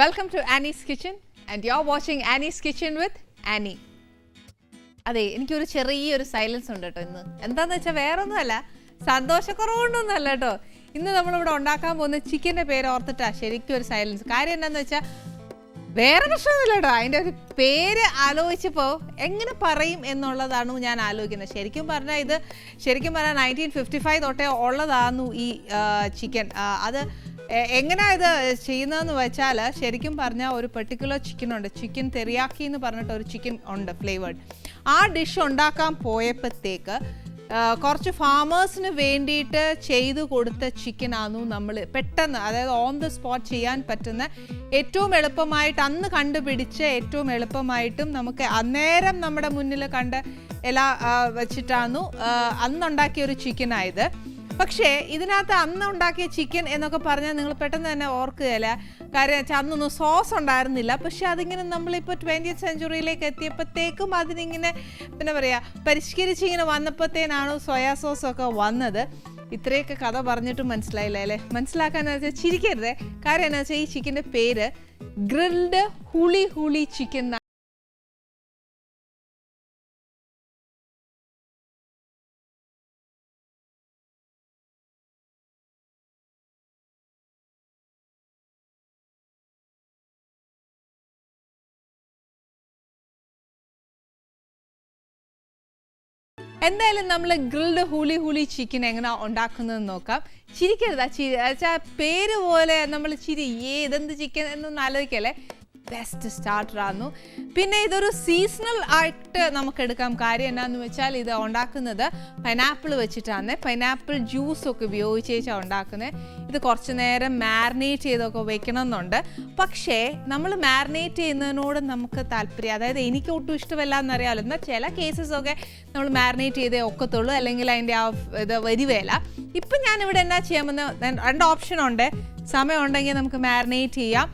Welcome to Annie's Kitchen and you're watching Annie's Kitchen with Annie. അതെ, എനിക്കൊരു ചെറിയൊരു silence ഉണ്ട് കേട്ടോ ഇന്ന്. എന്താണെന്ന് വെച്ചാൽ വേറെ ഒന്നുമല്ല, സന്തോഷക്കുറവുകൊണ്ടൊന്നുമല്ല കേട്ടോ. ഇന്ന് നമ്മളിവിടെ ഉണ്ടാക്കാൻ പോകുന്ന ചിക്കൻ്റെ പേര് ഓർത്തിട്ടാ ശരിക്കും ഒരു സൈലൻസ്. കാര്യം എന്താണെന്ന് വെച്ചാൽ വേറെ പ്രശ്നമൊന്നുമില്ല കേട്ടോ. അതിൻ്റെ ഒരു പേര് ആലോചിച്ചപ്പോൾ എങ്ങനെ പറയും എന്നുള്ളതാണ് ഞാൻ ആലോചിക്കുന്നത്. ശരിക്കും പറഞ്ഞാൽ 1955 തൊട്ടേ ഉള്ളതായിരുന്നു ഈ ചിക്കൻ. അത് എങ്ങനെയാണ് ഇത് ചെയ്യുന്നതെന്ന് വെച്ചാൽ ശരിക്കും പറഞ്ഞാൽ ഒരു പെർട്ടിക്കുലർ ചിക്കൻ ഉണ്ട്, ചിക്കൻ തെറിയാക്കി എന്ന് പറഞ്ഞിട്ട് ഒരു ചിക്കൻ ഉണ്ട് ഫ്ലേവേർഡ്. ആ ഡിഷ് ഉണ്ടാക്കാൻ പോയപ്പോഴത്തേക്ക് കുറച്ച് ഫാമേഴ്സിന് വേണ്ടിയിട്ട് ചെയ്തു കൊടുത്ത ചിക്കനായിരുന്നു നമ്മൾ പെട്ടെന്ന്, അതായത് ഓൺ ദ സ്പോട്ട് ചെയ്യാൻ പറ്റുന്ന ഏറ്റവും എളുപ്പമായിട്ട് അന്ന് കണ്ടുപിടിച്ച് ഏറ്റവും എളുപ്പമായിട്ടും നമുക്ക് അന്നേരം നമ്മുടെ മുന്നിൽ കണ്ട എല്ലാം വെച്ചിട്ടായിരുന്നു അന്നുണ്ടാക്കിയ ഒരു ചിക്കനായത്. പക്ഷേ ഇതിനകത്ത് അന്ന് ഉണ്ടാക്കിയ ചിക്കൻ എന്നൊക്കെ പറഞ്ഞാൽ നിങ്ങൾ പെട്ടെന്ന് തന്നെ ഓർക്കുകയില്ല. കാര്യം വെച്ചാൽ അന്നൊന്നും സോസ് ഉണ്ടായിരുന്നില്ല. പക്ഷെ അതിങ്ങനെ നമ്മളിപ്പോൾ 20th സെഞ്ച്വറിയിലേക്ക് എത്തിയപ്പോഴത്തേക്കും അതിനിങ്ങനെ പിന്നെ പറയുക പരിഷ്കരിച്ച് ഇങ്ങനെ വന്നപ്പോഴത്തേനാണ് സോയാ സോസൊക്കെ വന്നത്. ഇത്രയൊക്കെ കഥ പറഞ്ഞിട്ടും മനസ്സിലായില്ല അല്ലേ? മനസ്സിലാക്കാന്ന് വെച്ചാൽ ചിരിക്കരുതേ. കാര്യം എന്താ വെച്ചാൽ ഈ ചിക്കൻ്റെ പേര് ഗ്രിൽഡ് ഹുളി ചിക്കൻ. എന്തായാലും നമ്മൾ ഗ്രിൽഡ് ഹുളി ചിക്കൻ എങ്ങനെ ഉണ്ടാക്കുന്നതെന്ന് നോക്കാം. ചിരിക്കരുതാ, പേര് പോലെ നമ്മൾ ഇതെന്ത് ചിക്കൻ എന്നൊന്നും ആലോചിക്കല്ലേ. ബെസ്റ്റ് സ്റ്റാർട്ടറായിരുന്നു. പിന്നെ ഇതൊരു സീസണൽ ആയിട്ട് നമുക്ക് എടുക്കാം. കാര്യം എന്നാന്ന് വെച്ചാൽ ഇത് ഉണ്ടാക്കുന്നത് പൈനാപ്പിൾ വെച്ചിട്ടാണ്. പൈനാപ്പിൾ ജ്യൂസൊക്കെ ഉപയോഗിച്ചാണ് ഉണ്ടാക്കുന്നത്. ഇത് കുറച്ച് നേരം മാരിനേറ്റ് ചെയ്തൊക്കെ വെക്കണം എന്നുണ്ട്. പക്ഷേ നമ്മൾ മാരിനേറ്റ് ചെയ്യുന്നതിനോട് നമുക്ക് താല്പര്യം, അതായത് എനിക്ക് ഒട്ടും ഇഷ്ടമല്ല എന്നറിയാമല്ലോ. എന്നാൽ ചില കേസസൊക്കെ നമ്മൾ മാരിനേറ്റ് ചെയ്തേ ഒക്കത്തുള്ളൂ, അല്ലെങ്കിൽ അതിൻ്റെ ആ ഇത് വരുവേല. ഇപ്പം ഞാനിവിടെ എന്നാ ചെയ്യാമെന്ന് 2 ഓപ്ഷനുണ്ട്. സമയമുണ്ടെങ്കിൽ നമുക്ക് മാരിനേറ്റ് ചെയ്യാം,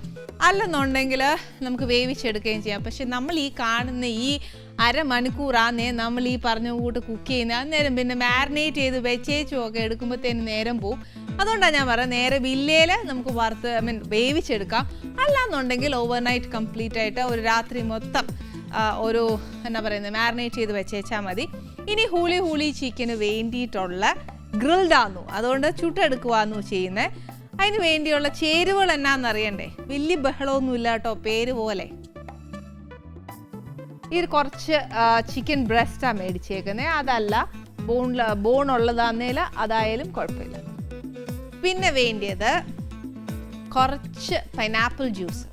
അല്ലെന്നുണ്ടെങ്കിൽ നമുക്ക് വേവിച്ചെടുക്കുകയും ചെയ്യാം. പക്ഷെ നമ്മൾ ഈ കാണുന്ന ഈ അരമണിക്കൂറാന്നേ നമ്മൾ ഈ പറഞ്ഞ കൂട്ട് കുക്ക് ചെയ്യുന്നത്. അന്നേരം പിന്നെ മാരിനേറ്റ് ചെയ്ത് വെച്ചേച്ചുമൊക്കെ എടുക്കുമ്പോഴത്തേന് നേരം പോവും. അതുകൊണ്ടാണ് ഞാൻ പറയുന്നത് നേരെ വില്ലയിൽ നമുക്ക് വേവിച്ചെടുക്കാം. അല്ലാന്നുണ്ടെങ്കിൽ ഓവർനൈറ്റ് കംപ്ലീറ്റ് ആയിട്ട് ഒരു രാത്രി മൊത്തം ഒരു എന്നാ പറയുന്നത് മാരിനേറ്റ് ചെയ്ത് വെച്ചേച്ചാൽ മതി. ഇനി ഹുളി ചിക്കന് വേണ്ടിയിട്ടുള്ള ഗ്രിൽഡാന്നു, അതുകൊണ്ട് ചുട്ടെടുക്കുവാന്നു ചെയ്യുന്നത്. അതിന് വേണ്ടിയുള്ള ചേരുവകൾ എന്നാന്ന് അറിയണ്ടേ? വലിയ ബഹളമൊന്നുമില്ല കേട്ടോ, പേര് പോലെ. ഇത് കുറച്ച് ചിക്കൻ ബ്രസ്റ്റാണ് മേടിച്ചേക്കുന്നത്, അതല്ല ബോണുള്ളതാന്നേല അതായാലും കുഴപ്പമില്ല. പിന്നെ വേണ്ടിയത് കുറച്ച് പൈനാപ്പിൾ ജ്യൂസ്,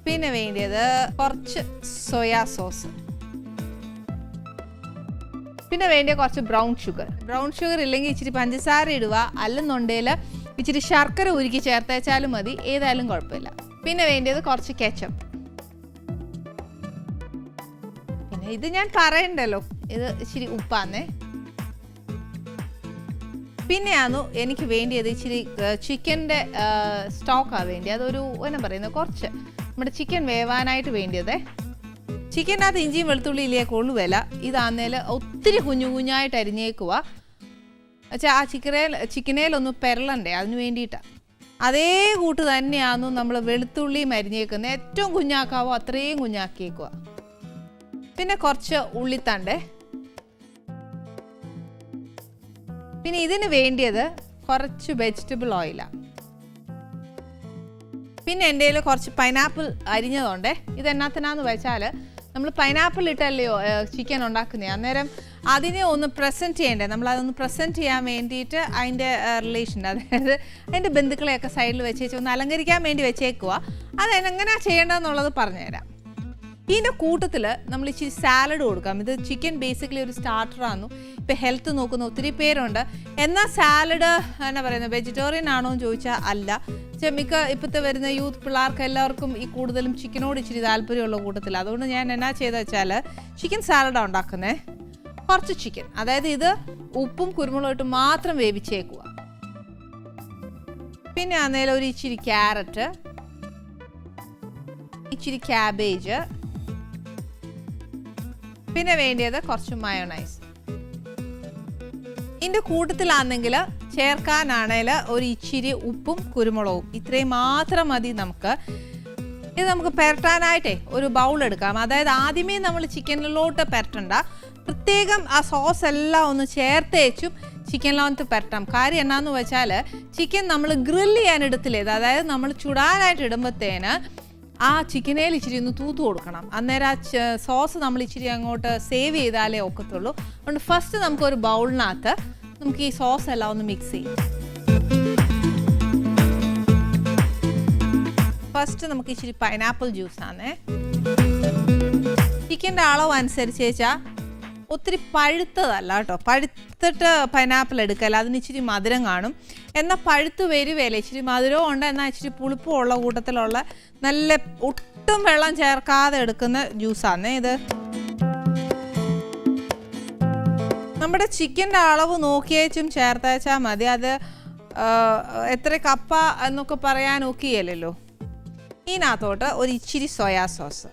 പിന്നെ വേണ്ടിയത് കുറച്ച് സോയാ സോസ്, പിന്നെ വേണ്ടിയ കുറച്ച് ബ്രൗൺ ഷുഗർ ഇല്ലെങ്കിൽ ഇച്ചിരി പഞ്ചസാര ഇടുക, അല്ലെന്നുണ്ടെങ്കിൽ ഇച്ചിരി ശർക്കര ഉരുക്കി ചേർത്തേച്ചാലും മതി, ഏതായാലും കുഴപ്പമില്ല. പിന്നെ വേണ്ടിയത് കുറച്ച് കെച്ചപ്പ്. പിന്നെ ഇത് ഞാൻ പറയണ്ടല്ലോ, ഇത് ഇച്ചിരി ഉപ്പാന്നേ. പിന്നെയാന്നു എനിക്ക് വേണ്ടിയത് ഇച്ചിരി ചിക്കൻ്റെ സ്റ്റോക്കാണ് വേണ്ടി, അതൊരു എന്നാ പറയുന്നത് കുറച്ച് നമ്മുടെ ചിക്കൻ വേവാനായിട്ട് വേണ്ടിയതേ. ചിക്കനകത്ത് ഇഞ്ചിയും വെളുത്തുള്ളിയിലേക്ക് കൊള്ളുവില. ഇതാന്നേൽ ഒത്തിരി കുഞ്ഞായിട്ട് അരിഞ്ഞേക്കുക. വെച്ചാൽ ആ ചിക്കനേലൊന്ന് പെരളണ്ടേ, അതിന് വേണ്ടിയിട്ടാണ്. അതേ കൂട്ട് തന്നെയാണെന്നു നമ്മൾ വെളുത്തുള്ളിയും അരിഞ്ഞേക്കുന്നത്. ഏറ്റവും കുഞ്ഞാക്കാവോ അത്രയും കുഞ്ഞാക്കിയേക്കുക. പിന്നെ കുറച്ച് ഉള്ളിത്തണ്ടേ. പിന്നെ ഇതിന് വേണ്ടിയത് കുറച്ച് വെജിറ്റബിൾ ഓയിലാണ്. പിന്നെ എൻ്റെ കയ്യിൽ കുറച്ച് പൈനാപ്പിൾ അരിഞ്ഞതുണ്ടേ. ഇതെന്നാത്തിനാന്ന് വെച്ചാൽ നമ്മൾ പൈനാപ്പിൾ ഇട്ടല്ലയോ ചിക്കൻ ഉണ്ടാക്കുന്നത്, അന്നേരം അതിനെ ഒന്ന് പ്രസൻറ്റ് ചെയ്യണ്ടേ. നമ്മളതൊന്ന് പ്രസൻറ്റ് ചെയ്യാൻ വേണ്ടിയിട്ട് അതിൻ്റെ റിലേഷൻ, അതായത് അതിൻ്റെ ബന്ധുക്കളെയൊക്കെ സൈഡിൽ വെച്ചേച്ച് ഒന്ന് അലങ്കരിക്കാൻ വേണ്ടി വെച്ചേക്കുക. അതെങ്ങനെയാണ് ചെയ്യേണ്ടതെന്നുള്ളത് പറഞ്ഞുതരാം. ഇതിൻ്റെ കൂട്ടത്തിൽ നമ്മൾ ഇച്ചിരി സാലഡ് കൊടുക്കാം. ഇത് ചിക്കൻ ബേസിക്കലി ഒരു സ്റ്റാർട്ടറായിരുന്നു. ഇപ്പം ഹെൽത്ത് നോക്കുന്ന ഒത്തിരി പേരുണ്ട്. എന്നാൽ സാലഡ് എന്നാ പറയുന്നത് വെജിറ്റേറിയൻ ആണോ എന്ന് ചോദിച്ചാൽ അല്ല. മിക്ക ഇപ്പോഴത്തെ വരുന്ന യൂത്ത് പിള്ളേർക്ക് എല്ലാവർക്കും ഈ കൂടുതലും ചിക്കനോട് ഇച്ചിരി താല്പര്യമുള്ള കൂട്ടത്തിൽ. അതുകൊണ്ട് ഞാൻ എന്നാ ചെയ്തെന്ന് വെച്ചാൽ ചിക്കൻ സാലഡാണ് ഉണ്ടാക്കുന്നത്. കുറച്ച് ചിക്കൻ, അതായത് ഇത് ഉപ്പും കുരുമുളകും മാത്രം വേവിച്ചേക്കുക. പിന്നെ അന്നേരം ഒരു ഇച്ചിരി ക്യാരറ്റ്, ഇച്ചിരി ക്യാബേജ്, പിന്നെ വേണ്ടിയത് കുറച്ച് മയോണൈസ്. ഇതിൻ്റെ കൂട്ടത്തിലാണെങ്കിൽ ചേർക്കാനാണേൽ ഒരു ഇച്ചിരി ഉപ്പും കുരുമുളകും ഇത്രയും മാത്രം മതി നമുക്ക്. ഇത് നമുക്ക് പെരട്ടാനായിട്ടേ ഒരു ബൗൾ എടുക്കാം. അതായത് ആദ്യമേ നമ്മൾ ചിക്കനിലോട്ട് പെരട്ടണ്ട, പ്രത്യേകം ആ സോസ് എല്ലാം ഒന്ന് ചേർത്തേച്ചും ചിക്കനിലോട്ട് പെരട്ടാം. കാര്യം എന്നാന്ന് വെച്ചാൽ ചിക്കൻ നമ്മൾ ഗ്രില്ല് ചെയ്യാൻ എടുത്തില്ലേ, അതായത് നമ്മൾ ചുടാനായിട്ട് ഇടുമ്പോഴത്തേന് ആ ചിക്കനേൽ ഇച്ചിരി ഒന്ന് തൂത്ത് കൊടുക്കണം. അന്നേരം ആ സോസ് നമ്മൾ ഇച്ചിരി അങ്ങോട്ട് സേവ് ചെയ്താലേ ഒക്കത്തുള്ളൂ. അതുകൊണ്ട് ഫസ്റ്റ് നമുക്കൊരു ബൗളിനകത്ത് നമുക്ക് ഈ സോസ് എല്ലാം ഒന്ന് മിക്സ് ചെയ്യാം. ഫസ്റ്റ് നമുക്ക് ഇച്ചിരി പൈനാപ്പിൾ ജ്യൂസാണേ. ചിക്കൻ്റെ അളവ് അനുസരിച്ച് വെച്ചാൽ ഒത്തിരി പഴുത്തതല്ല കേട്ടോ, പഴുത്തിട്ട് പൈനാപ്പിൾ എടുക്കല്ല, അതിന് ഇച്ചിരി മധുരം കാണും. എന്നാൽ പഴുത്ത് വരുവേല, ഇച്ചിരി മധുരവും ഉണ്ട്, എന്നാൽ ഇച്ചിരി പുളിപ്പും ഉള്ള കൂട്ടത്തിലുള്ള നല്ല ഒട്ടും വെള്ളം ചേർക്കാതെ എടുക്കുന്ന ജ്യൂസാണേ ഇത്. നമ്മുടെ ചിക്കൻ്റെ അളവ് നോക്കിയേച്ചും ചേർത്തേച്ചാൽ മതി. അത് എത്ര കപ്പ എന്നൊക്കെ പറയാൻ ഒക്കെയല്ലോ. ഇതിനകത്തോട്ട് ഒരു ഇച്ചിരി സോയാ സോസ്,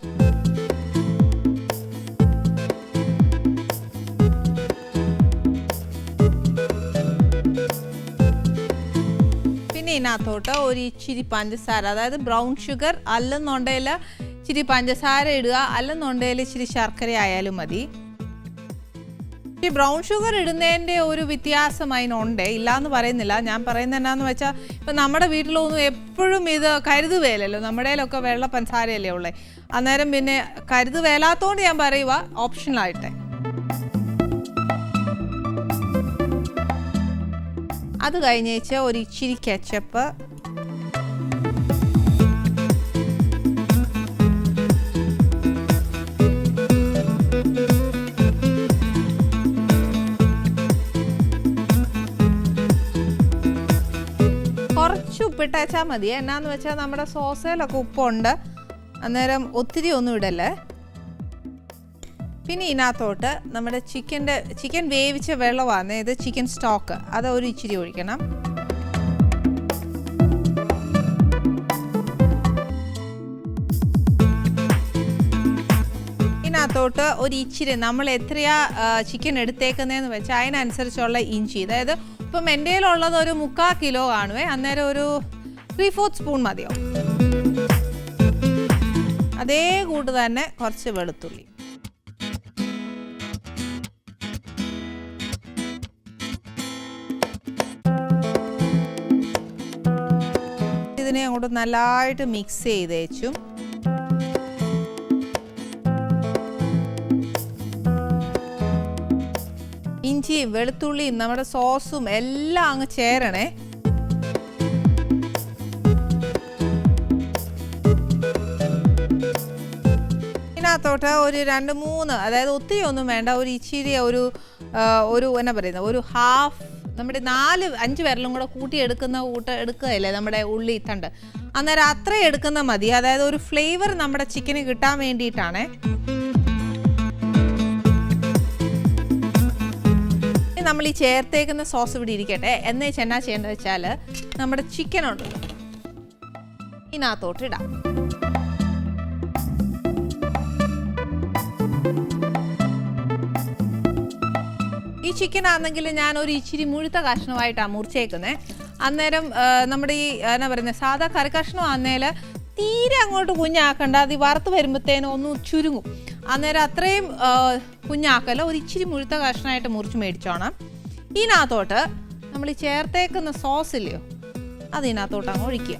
പിന്നെ ഇതിനകത്തോട്ട് ഒരു ഇച്ചിരി പഞ്ചസാര, അതായത് ബ്രൗൺ ഷുഗർ അല്ലെന്നുണ്ടെങ്കിൽ ഇച്ചിരി പഞ്ചസാര ഇടുക, അല്ലെന്നുണ്ടെങ്കിൽ ഇച്ചിരി ശർക്കര ആയാലും മതി. ഈ ബ്രൗൺ ഷുഗർ ഇടുന്നതിൻ്റെ ഒരു വ്യത്യാസം അതിനുണ്ട്, ഇല്ലയെന്ന് പറയുന്നില്ല. ഞാൻ പറയുന്നത് എന്നാന്ന് വെച്ചാൽ ഇപ്പം നമ്മുടെ വീട്ടിലൊന്നും എപ്പോഴും ഇത് കരുതുവേലല്ലോ, നമ്മുടെ കയ്യിലൊക്കെ വെള്ള പഞ്ചസാരയല്ലേ ഉള്ളത്. അന്നേരം പിന്നെ കരുതുവേലാത്തോണ്ട് ഞാൻ പറയുക ഓപ്ഷണലായിട്ടെ. അത് കഴിഞ്ഞേച്ച് ഒരു ഇച്ചിരി കെച്ചപ്പ്, കുറച്ച് ഉപ്പിട്ടേച്ചാൽ മതി. എന്നാന്ന് വെച്ചാൽ നമ്മുടെ സോസയിലൊക്കെ ഉപ്പുണ്ട്, അന്നേരം ഒത്തിരി ഒന്നും ഇടല്ലേ. പിന്നെ ഇതിനകത്തോട്ട് നമ്മുടെ ചിക്കൻ വേവിച്ച വെള്ളമാണ് ഇത്, ചിക്കൻ സ്റ്റോക്ക്, അത് ഒരു ഇച്ചിരി ഒഴിക്കണം. ഇതിനകത്തോട്ട് ഒരു ഇച്ചിരി നമ്മൾ എത്രയാ ചിക്കൻ എടുത്തേക്കുന്നതെന്ന് വെച്ചാൽ അതിനനുസരിച്ചുള്ള ഇഞ്ചി, അതായത് ഇപ്പം എൻ്റെ കയ്യിലുള്ളത് ഒരു 3/4 കിലോ കാണുവേ, അന്നേരം ഒരു 3/4 സ്പൂൺ മതിയോ. അതേ കൂട്ട് തന്നെ കുറച്ച് വെളുത്തുള്ളി, ഇതിനെ അങ്ങോട്ട് നല്ലതായിട്ട് മിക്സ് ചെയ്തേച്ചും ഇഞ്ചിയും വെളുത്തുള്ളിയും നമ്മുടെ സോസും എല്ലാം അങ്ങ് ചേരണേ. ഇതിനകത്തോട്ട് ഒരു 2-3, അതായത് ഒത്തിരി ഒന്നും വേണ്ട, ഒരു ഇച്ചിരി ഒരു എന്നാ പറയുന്നത്, ഒരു ഹാഫ്, നമ്മുടെ 4-5 വിരലും കൂടെ കൂട്ടി എടുക്കുകയല്ലേ നമ്മുടെ ഉള്ളി തണ്ട്, അന്നേരം അത്രയും എടുക്കുന്ന മതി. അതായത് ഒരു ഫ്ലേവർ നമ്മുടെ ചിക്കന് കിട്ടാൻ വേണ്ടിയിട്ടാണ്. നമ്മൾ ഈ ചേർത്തേക്കുന്ന സോസ് ഇവിടെ ഇരിക്കട്ടെ. എന്നാ ചെയ്യേണ്ടത് വെച്ചാൽ നമ്മുടെ ചിക്കൻ ഉണ്ടല്ലോ ഇതിനകത്തോട്ട് ഇടാം. ഈ ചിക്കൻ ആണെങ്കിൽ ഞാൻ ഒരു ഇച്ചിരി മുഴുത്ത കഷ്ണമായിട്ടാണ് മുറിച്ചേക്കുന്നത്. അന്നേരം നമ്മുടെ ഈ എന്നാ പറയുന്നത് സാധാ കറി കഷ്ണം ആന്നേൽ തീരെ അങ്ങോട്ട് കുഞ്ഞാക്കണ്ട, അത് വറുത്ത് വരുമ്പോഴത്തേനും ഒന്ന് ചുരുങ്ങും. അന്നേരം അത്രയും കുഞ്ഞാക്കല്ല, ഒരു ഇച്ചിരി മുഴുത്ത കഷ്ണമായിട്ട് മുറിച്ച് മേടിച്ചോണം. ഇതിനകത്തോട്ട് നമ്മൾ ഈ ചേർത്തേക്കുന്ന സോസ് ഇല്ലയോ, അതിനകത്തോട്ട് അങ്ങ് ഒഴിക്കുക.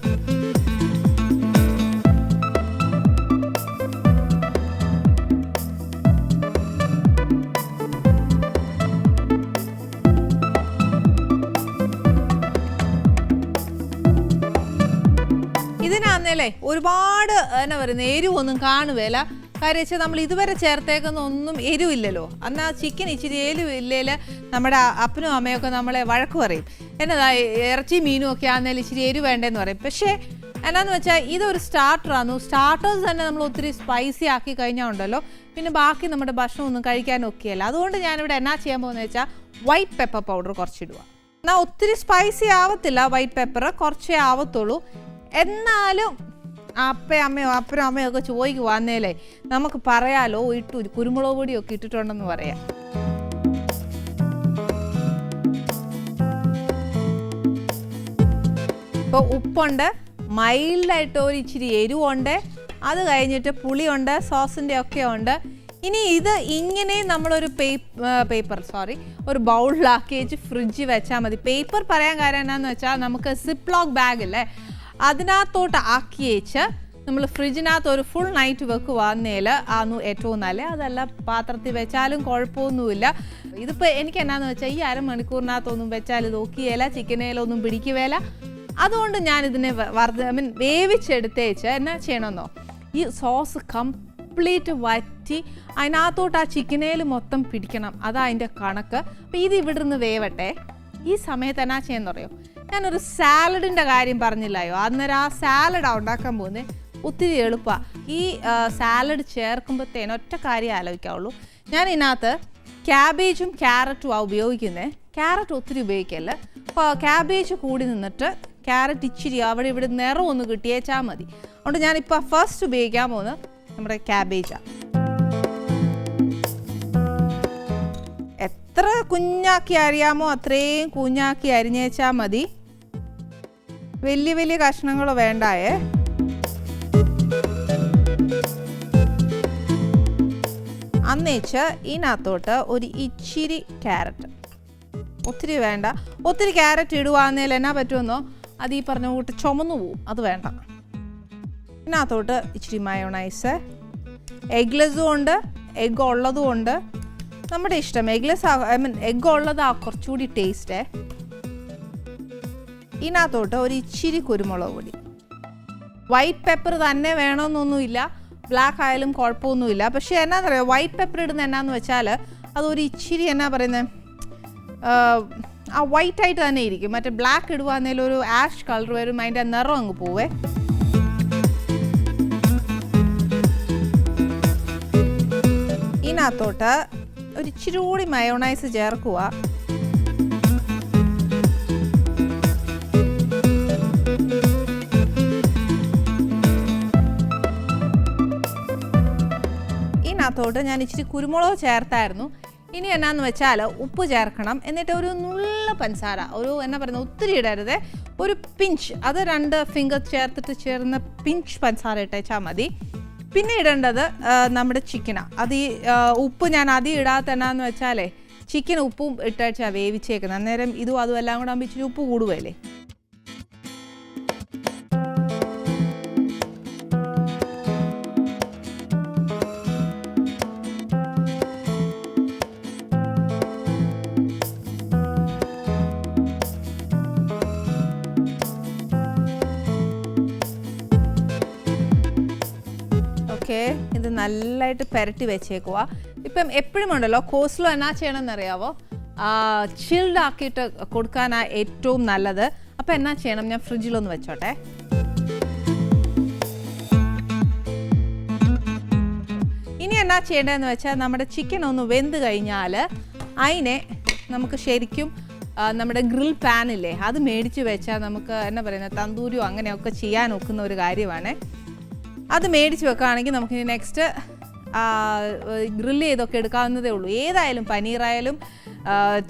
ഇതിനാന്നേലേ ഒരുപാട് എന്നാ പറയുന്നത് എരിവൊന്നും കാണുകയില്ല. കാര്യം വെച്ചാൽ നമ്മൾ ഇതുവരെ ചേർത്തേക്കുന്ന ഒന്നും എരിവില്ലല്ലോ. എന്നാൽ ചിക്കൻ ഇച്ചിരി എരിവില്ലേൽ നമ്മുടെ അപ്പനും അമ്മയൊക്കെ നമ്മളെ വഴക്ക് പറയും, എന്നതാ ഇറച്ചി മീനും ഒക്കെ ആണെങ്കിലും ഇച്ചിരി എരിവ് വേണ്ടതെന്ന് പറയും. പക്ഷേ എന്നാന്ന് വെച്ചാൽ ഇതൊരു സ്റ്റാർട്ടറാണ്. സ്റ്റാർട്ടേഴ്സ് തന്നെ നമ്മൾ ഒത്തിരി സ്പൈസി ആക്കി കഴിഞ്ഞാൽ ഉണ്ടല്ലോ, പിന്നെ ബാക്കി നമ്മുടെ ഭക്ഷണം ഒന്നും കഴിക്കാനൊക്കെയല്ല. അതുകൊണ്ട് ഞാനിവിടെ എന്നാ ചെയ്യാൻ പോകുന്നത് വെച്ചാൽ വൈറ്റ് പെപ്പർ പൗഡർ കുറച്ചിടുക. എന്നാൽ ഒത്തിരി സ്പൈസി ആവത്തില്ല, വൈറ്റ് പെപ്പർ കുറച്ചേ ആവത്തുള്ളൂ. എന്നാലും അപ്പനും അമ്മയും ഒക്കെ ചോദിക്കുവാന്നേലേ നമുക്ക് പറയാലോ, കുരുമുളക് പൊടിയൊക്കെ ഇട്ടിട്ടുണ്ടെന്ന് പറയാം. ഇപ്പോൾ ഉപ്പുണ്ട്, മൈൽഡായിട്ട് ഒരു ഇച്ചിരി എരിവുണ്ട്, അത് കഴിഞ്ഞിട്ട് പുളിയുണ്ട്, സോസിൻ്റെ ഒക്കെ ഉണ്ട്. ഇനി ഇത് ഇങ്ങനെ നമ്മളൊരു ഒരു ബൗളിലാക്കി വെച്ച് ഫ്രിഡ്ജിൽ വെച്ചാൽ മതി. പേപ്പർ പറയാൻ കാര്യം എന്നാന്ന് വെച്ചാൽ നമുക്ക് സിപ്ലോക്ക് ബാഗില്ലേ അതിനകത്തോട്ട് ആക്കി വെച്ച് നമ്മൾ ഫ്രിഡ്ജിനകത്ത് ഒരു ഫുൾ നൈറ്റ് വെക്കുവാന്നേൽ ആണ് ഏറ്റവും നല്ലത്. അതല്ല പാത്രത്തിൽ വെച്ചാലും കുഴപ്പമൊന്നുമില്ല. ഇതിപ്പോൾ എനിക്ക് എന്നാന്ന് വെച്ചാൽ ഈ അരമണിക്കൂറിനകത്തൊന്നും വെച്ചാൽ ഇത് നോക്കിയേല, ചിക്കനേലൊന്നും പിടിക്കുവേല. അതുകൊണ്ട് ഞാനിതിനെ വേവിച്ചെടുത്തേച്ച് എന്നാ ചെയ്യണമെന്നോ, ഈ സോസ് കംപ്ലീറ്റ് വറ്റി അതിനകത്തോട്ട് ആ ചിക്കനേൽ മൊത്തം പിടിക്കണം. അതാ അതിൻ്റെ കണക്ക്. അപ്പോൾ ഇത് ഇവിടുന്ന് വേവട്ടെ. ഈ സമയത്ത് എന്നാ ചെയ്യുന്ന പറയോ, ഞാനൊരു സാലഡിൻ്റെ കാര്യം പറഞ്ഞില്ലായോ, അന്നേരം ആ സാലഡാണ് ഉണ്ടാക്കാൻ പോകുന്നത്. ഒത്തിരി എളുപ്പമാണ്. ഈ സാലഡ് ചേർക്കുമ്പോഴത്തേനും ഒറ്റ കാര്യം ആലോചിക്കാവുള്ളൂ. ഞാൻ ഇതിനകത്ത് ക്യാബേജും ക്യാരറ്റും ഉപയോഗിക്കുന്നത്. ക്യാരറ്റ് ഒത്തിരി ഉപയോഗിക്കല്ല. അപ്പോൾ ക്യാബേജ് കൂടി നിന്നിട്ട് ക്യാരറ്റ് ഇച്ചിരി അവിടെ ഇവിടെ നിറം ഒന്ന് കിട്ടിയേച്ചാൽ മതി. അതുകൊണ്ട് ഞാനിപ്പോൾ ഫസ്റ്റ് ഉപയോഗിക്കാൻ പോകുന്നത് നമ്മുടെ ക്യാബേജാണ്. എത്ര കുഞ്ഞാക്കി അരിയാമോ അത്രയും കുഞ്ഞാക്കി അരിഞ്ഞേച്ചാൽ മതി. വലിയ വലിയ കഷ്ണങ്ങൾ വേണ്ടായേ. അന്നേച്ച് ഇതിനകത്തോട്ട് ഒരു ഇച്ചിരി ക്യാരറ്റ്, ഒത്തിരി വേണ്ട. ഒത്തിരി ക്യാരറ്റ് ഇടുവാന്നേൽ എന്നാ പറ്റുമെന്നോ, അത് ഈ പറഞ്ഞ കൂട്ട് ചുമന്നു പോവും, അത് വേണ്ട. ഇതിനകത്തോട്ട് ഇച്ചിരി മയോണൈസ്, എഗ്ലെസ്സും ഉണ്ട്, എഗ്ഗ് ഉള്ളതും ഉണ്ട്. നമ്മുടെ ഇഷ്ടം. എഗ്ഗ് ഉള്ളതാ കുറച്ചുകൂടി ടേസ്റ്റേ. ഇതിനകത്തോട്ട് ഒരു ഇച്ചിരി കുരുമുളക് പൊടി. വൈറ്റ് പെപ്പർ തന്നെ വേണമെന്നൊന്നുമില്ല, ബ്ലാക്ക് ആയാലും കുഴപ്പമൊന്നുമില്ല. പക്ഷേ എന്നാന്ന് പറയുക, വൈറ്റ് പെപ്പർ ഇടുന്ന എന്നാന്ന് വെച്ചാൽ അതൊരു ഇച്ചിരി എന്നാ പറയുന്നത്, ആ വൈറ്റ് ആയിട്ട് തന്നെ ഇരിക്കും. മറ്റേ ബ്ലാക്ക് ഇടുവാന്നേലും ഒരു ആഷ് കളർ വരും, അതിൻ്റെ നിറം അങ്ങ് പോവേ. ഇതിനകത്തോട്ട് ഒരു ഇച്ചിരി കൂടി മയോണൈസ് ചേർക്കുക. ഇതിനകത്തോട്ട് ഞാൻ ഇച്ചിരി കുരുമുളക് ചേർത്തായിരുന്നു. ഇനി എന്നാന്ന് വെച്ചാൽ ഉപ്പ് ചേർക്കണം. എന്നിട്ട് ഒരു നുള്ള പഞ്ചസാര, ഒരു എന്നാ പറയുന്നത്, ഒത്തിരി ഇടരുത്, ഒരു പിഞ്ച്, അത് 2 ഫിംഗർ ചേർത്തിട്ട് ചേർന്ന് പിഞ്ച് പഞ്ചസാര ഇട്ടേച്ചാൽ മതി. പിന്നെ ഇടേണ്ടത് നമ്മുടെ ചിക്കനാണ്. അത് ഈ ഉപ്പ് ഞാൻ അധികം ഇടാത്ത എന്നാന്ന് വെച്ചാലേ ചിക്കൻ ഉപ്പും ഇട്ടേച്ചാൽ വേവിച്ചേക്കുന്നത്. അന്നേരം ഇതും അതും എല്ലാം കൂടെ ആകുമ്പോൾ ഇച്ചിരി ഉപ്പ് കൂടുകയല്ലേ. ഇത് നല്ലതായിട്ട് പുരട്ടി വെച്ചേക്കുക. ഇപ്പം എപ്പോഴും ഉണ്ടല്ലോ കോസ്ലോ എന്നാ ചെയ്യണമെന്നറിയാവോ, ചിൽഡ് ആക്കിയിട്ട് കൊടുക്കാനാണ് ഏറ്റവും നല്ലത്. അപ്പം എന്നാ ചെയ്യണം, ഞാൻ ഫ്രിഡ്ജിലൊന്ന് വെച്ചോട്ടെ. ഇനി എന്നാ ചെയ്യേണ്ടതെന്ന് വെച്ചാൽ നമ്മുടെ ചിക്കൻ ഒന്ന് വെന്ത് കഴിഞ്ഞാൽ അതിനെ നമുക്ക് ശരിക്കും നമ്മുടെ ഗ്രിൽ പാനില്ലേ അത് മേടിച്ച് വെച്ചാൽ നമുക്ക് എന്നാ പറയുന്നത്, തന്തൂരിയോ അങ്ങനെയൊക്കെ ചെയ്യാൻ ഒക്കുന്ന ഒരു കാര്യമാണ്. അത് മേടിച്ച് വെക്കുകയാണെങ്കിൽ നമുക്കിനി നെക്സ്റ്റ് ഗ്രില്ല് ചെയ്തൊക്കെ എടുക്കാവുന്നതേ ഉള്ളൂ. ഏതായാലും പനീറായാലും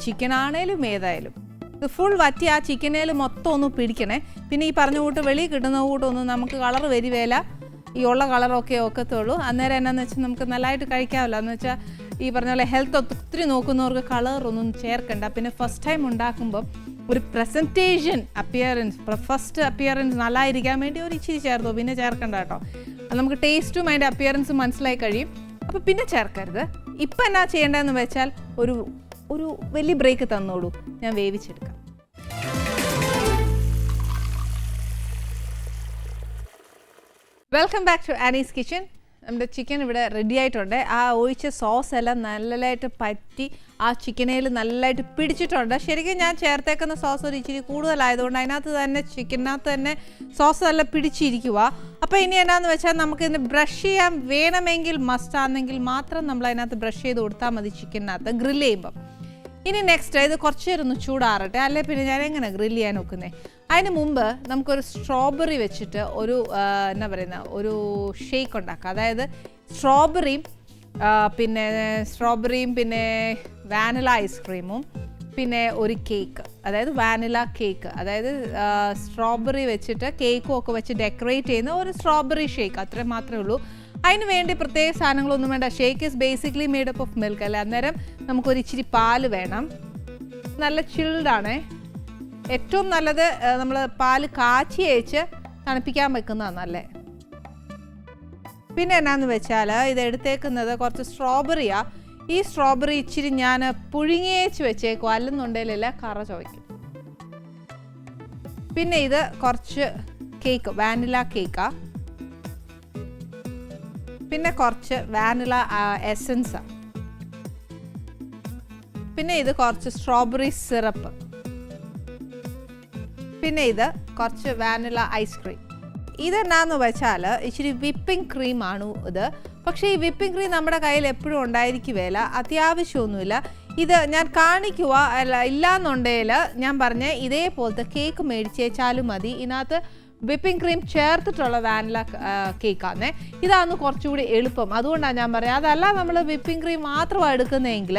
ചിക്കനാണേലും ഏതായാലും ഇത് ഫുൾ വറ്റി ആ ചിക്കനേൽ മൊത്തം ഒന്ന് പിടിക്കണേ. പിന്നെ ഈ പറഞ്ഞ കൂട്ട് വെളിയിൽ കിട്ടുന്ന കൂട്ടൊന്നും നമുക്ക് കളർ വരികയില്ല, ഈ ഉള്ള കളറൊക്കെ ഒക്കത്തുള്ളൂ. അന്നേരം എന്നാന്ന് വെച്ചാൽ നമുക്ക് നല്ലതായിട്ട് കഴിക്കാമല്ലോ. എന്ന് വെച്ചാൽ ഈ പറഞ്ഞ പോലെ ഹെൽത്ത് ഒത്തിരി നോക്കുന്നവർക്ക് കളറൊന്നും ചേർക്കണ്ട. പിന്നെ ഫസ്റ്റ് ടൈം ഉണ്ടാക്കുമ്പം ഒരു പ്രസൻറ്റേഷൻ ഫസ്റ്റ് അപ്പിയറൻസ് നല്ലതായിരിക്കാൻ വേണ്ടി ഒരു ഇച്ചിരി ചേർത്തോ, പിന്നെ ചേർക്കണ്ട കേട്ടോ. അത് നമുക്ക് ടേസ്റ്റും അതിൻ്റെ അപ്പിയറൻസും മനസ്സിലായി കഴിയും. അപ്പോൾ പിന്നെ ചേർക്കരുത്. ഇപ്പം എന്നാ ചെയ്യേണ്ടതെന്ന് വെച്ചാൽ ഒരു വലിയ ബ്രേക്ക് തന്നോളൂ, ഞാൻ വേവിച്ചെടുക്കാം. Welcome back to Annie's kitchen. നമ്മുടെ ചിക്കൻ ഇവിടെ റെഡി ആയിട്ടുണ്ട്. ആ ഒഴിച്ച സോസ് എല്ലാം നല്ലതായിട്ട് പറ്റി ആ ചിക്കനേൽ നല്ലതായിട്ട് പിടിച്ചിട്ടുണ്ട്. ശരിക്കും ഞാൻ ചേർത്തേക്കുന്ന സോസ് ഒരു ഇച്ചിരി കൂടുതലായതുകൊണ്ട് അതിനകത്ത് തന്നെ ചിക്കനകത്ത് തന്നെ സോസ് നല്ല പിടിച്ചിരിക്കുക. അപ്പോൾ ഇനി എന്നാന്ന് വെച്ചാൽ നമുക്കിതിന് ബ്രഷ് ചെയ്യാൻ വേണമെങ്കിൽ മസ്റ്റാണെങ്കിൽ മാത്രം നമ്മൾ അതിനകത്ത് ബ്രഷ് ചെയ്ത് കൊടുത്താൽ മതി ചിക്കനകത്ത് ഗ്രില്ല് ചെയ്യുമ്പം. ഇനി നെക്സ്റ്റ് ഇത് കുറച്ച് നേരം ഒന്ന് ചൂടാറട്ടെ, അല്ലെ പിന്നെ ഞാൻ എങ്ങനെ ഗ്രില്ല് ചെയ്യാൻ നോക്കുന്നത്. അതിന് മുമ്പ് നമുക്കൊരു സ്ട്രോബെറി വെച്ചിട്ട് ഒരു എന്നാ പറയുന്ന ഒരു ഷേക്ക് ഉണ്ടാക്കാം. അതായത് സ്ട്രോബെറിയും പിന്നെ വാനില ഐസ്ക്രീമും പിന്നെ ഒരു കേക്ക്, അതായത് വാനില കേക്ക്, അതായത് സ്ട്രോബെറി വെച്ചിട്ട് കേക്കും ഒക്കെ വെച്ച് ഡെക്കറേറ്റ് ചെയ്യുന്ന ഒരു സ്ട്രോബെറി ഷേക്ക്, അത്രയും മാത്രമേ ഉള്ളൂ. അതിന് വേണ്ടി പ്രത്യേക സാധനങ്ങളൊന്നും വേണ്ട. Shake is basically made up of milk അല്ലേ. അന്നേരം നമുക്കൊരു ഇച്ചിരി പാല് വേണം. നല്ല ചിൽഡാണേ. ഏറ്റവും നല്ലത് നമ്മൾ പാല് കാച്ചി അയച്ച് തണുപ്പിക്കാൻ വെക്കുന്നതാണ് നല്ലേ. പിന്നെ എന്നാന്ന് വെച്ചാൽ ഇത് എടുത്തേക്കുന്നത് കുറച്ച് സ്ട്രോബെറിയാണ്. ഈ സ്ട്രോബെറി ഇച്ചിരി ഞാൻ പുഴുങ്ങിയേച്ച് വെച്ചേക്കും, അല്ലെന്നുണ്ടെങ്കിലല്ല കറ ചുവയ്ക്കും. പിന്നെ ഇത് കുറച്ച് കേക്ക്, വാനില കേക്കാണ്. പിന്നെ കുറച്ച് വാനില എസൻസാണ്. പിന്നെ ഇത് കുറച്ച് സ്ട്രോബെറി സിറപ്പ്. പിന്നെ ഇത് കുറച്ച് വാനില ഐസ്ക്രീം. ഇതെന്നാന്ന് വെച്ചാൽ ഇച്ചിരി വിപ്പിംഗ് ക്രീമാണ് ഇത്. പക്ഷേ ഈ വിപ്പിംഗ് ക്രീം നമ്മുടെ കയ്യിൽ എപ്പോഴും ഉണ്ടായിരിക്കുകയില്ല, അത്യാവശ്യമൊന്നുമില്ല. ഇത് ഞാൻ കാണിക്കുക അല്ല, ഇല്ലാന്നുണ്ടെങ്കിൽ ഞാൻ പറഞ്ഞ ഇതേപോലത്തെ കേക്ക് മേടിച്ചേച്ചാലും മതി. ഇതിനകത്ത് വിപ്പിംഗ് ക്രീം ചേർത്തിട്ടുള്ള വാനില കേക്കാണ്. ഇതാണ് കുറച്ചുകൂടി എളുപ്പം. അതുകൊണ്ടാണ് ഞാൻ പറയുന്നത്. അതല്ല നമ്മൾ വിപ്പിംഗ് ക്രീം മാത്രമാണ് എടുക്കുന്നതെങ്കിൽ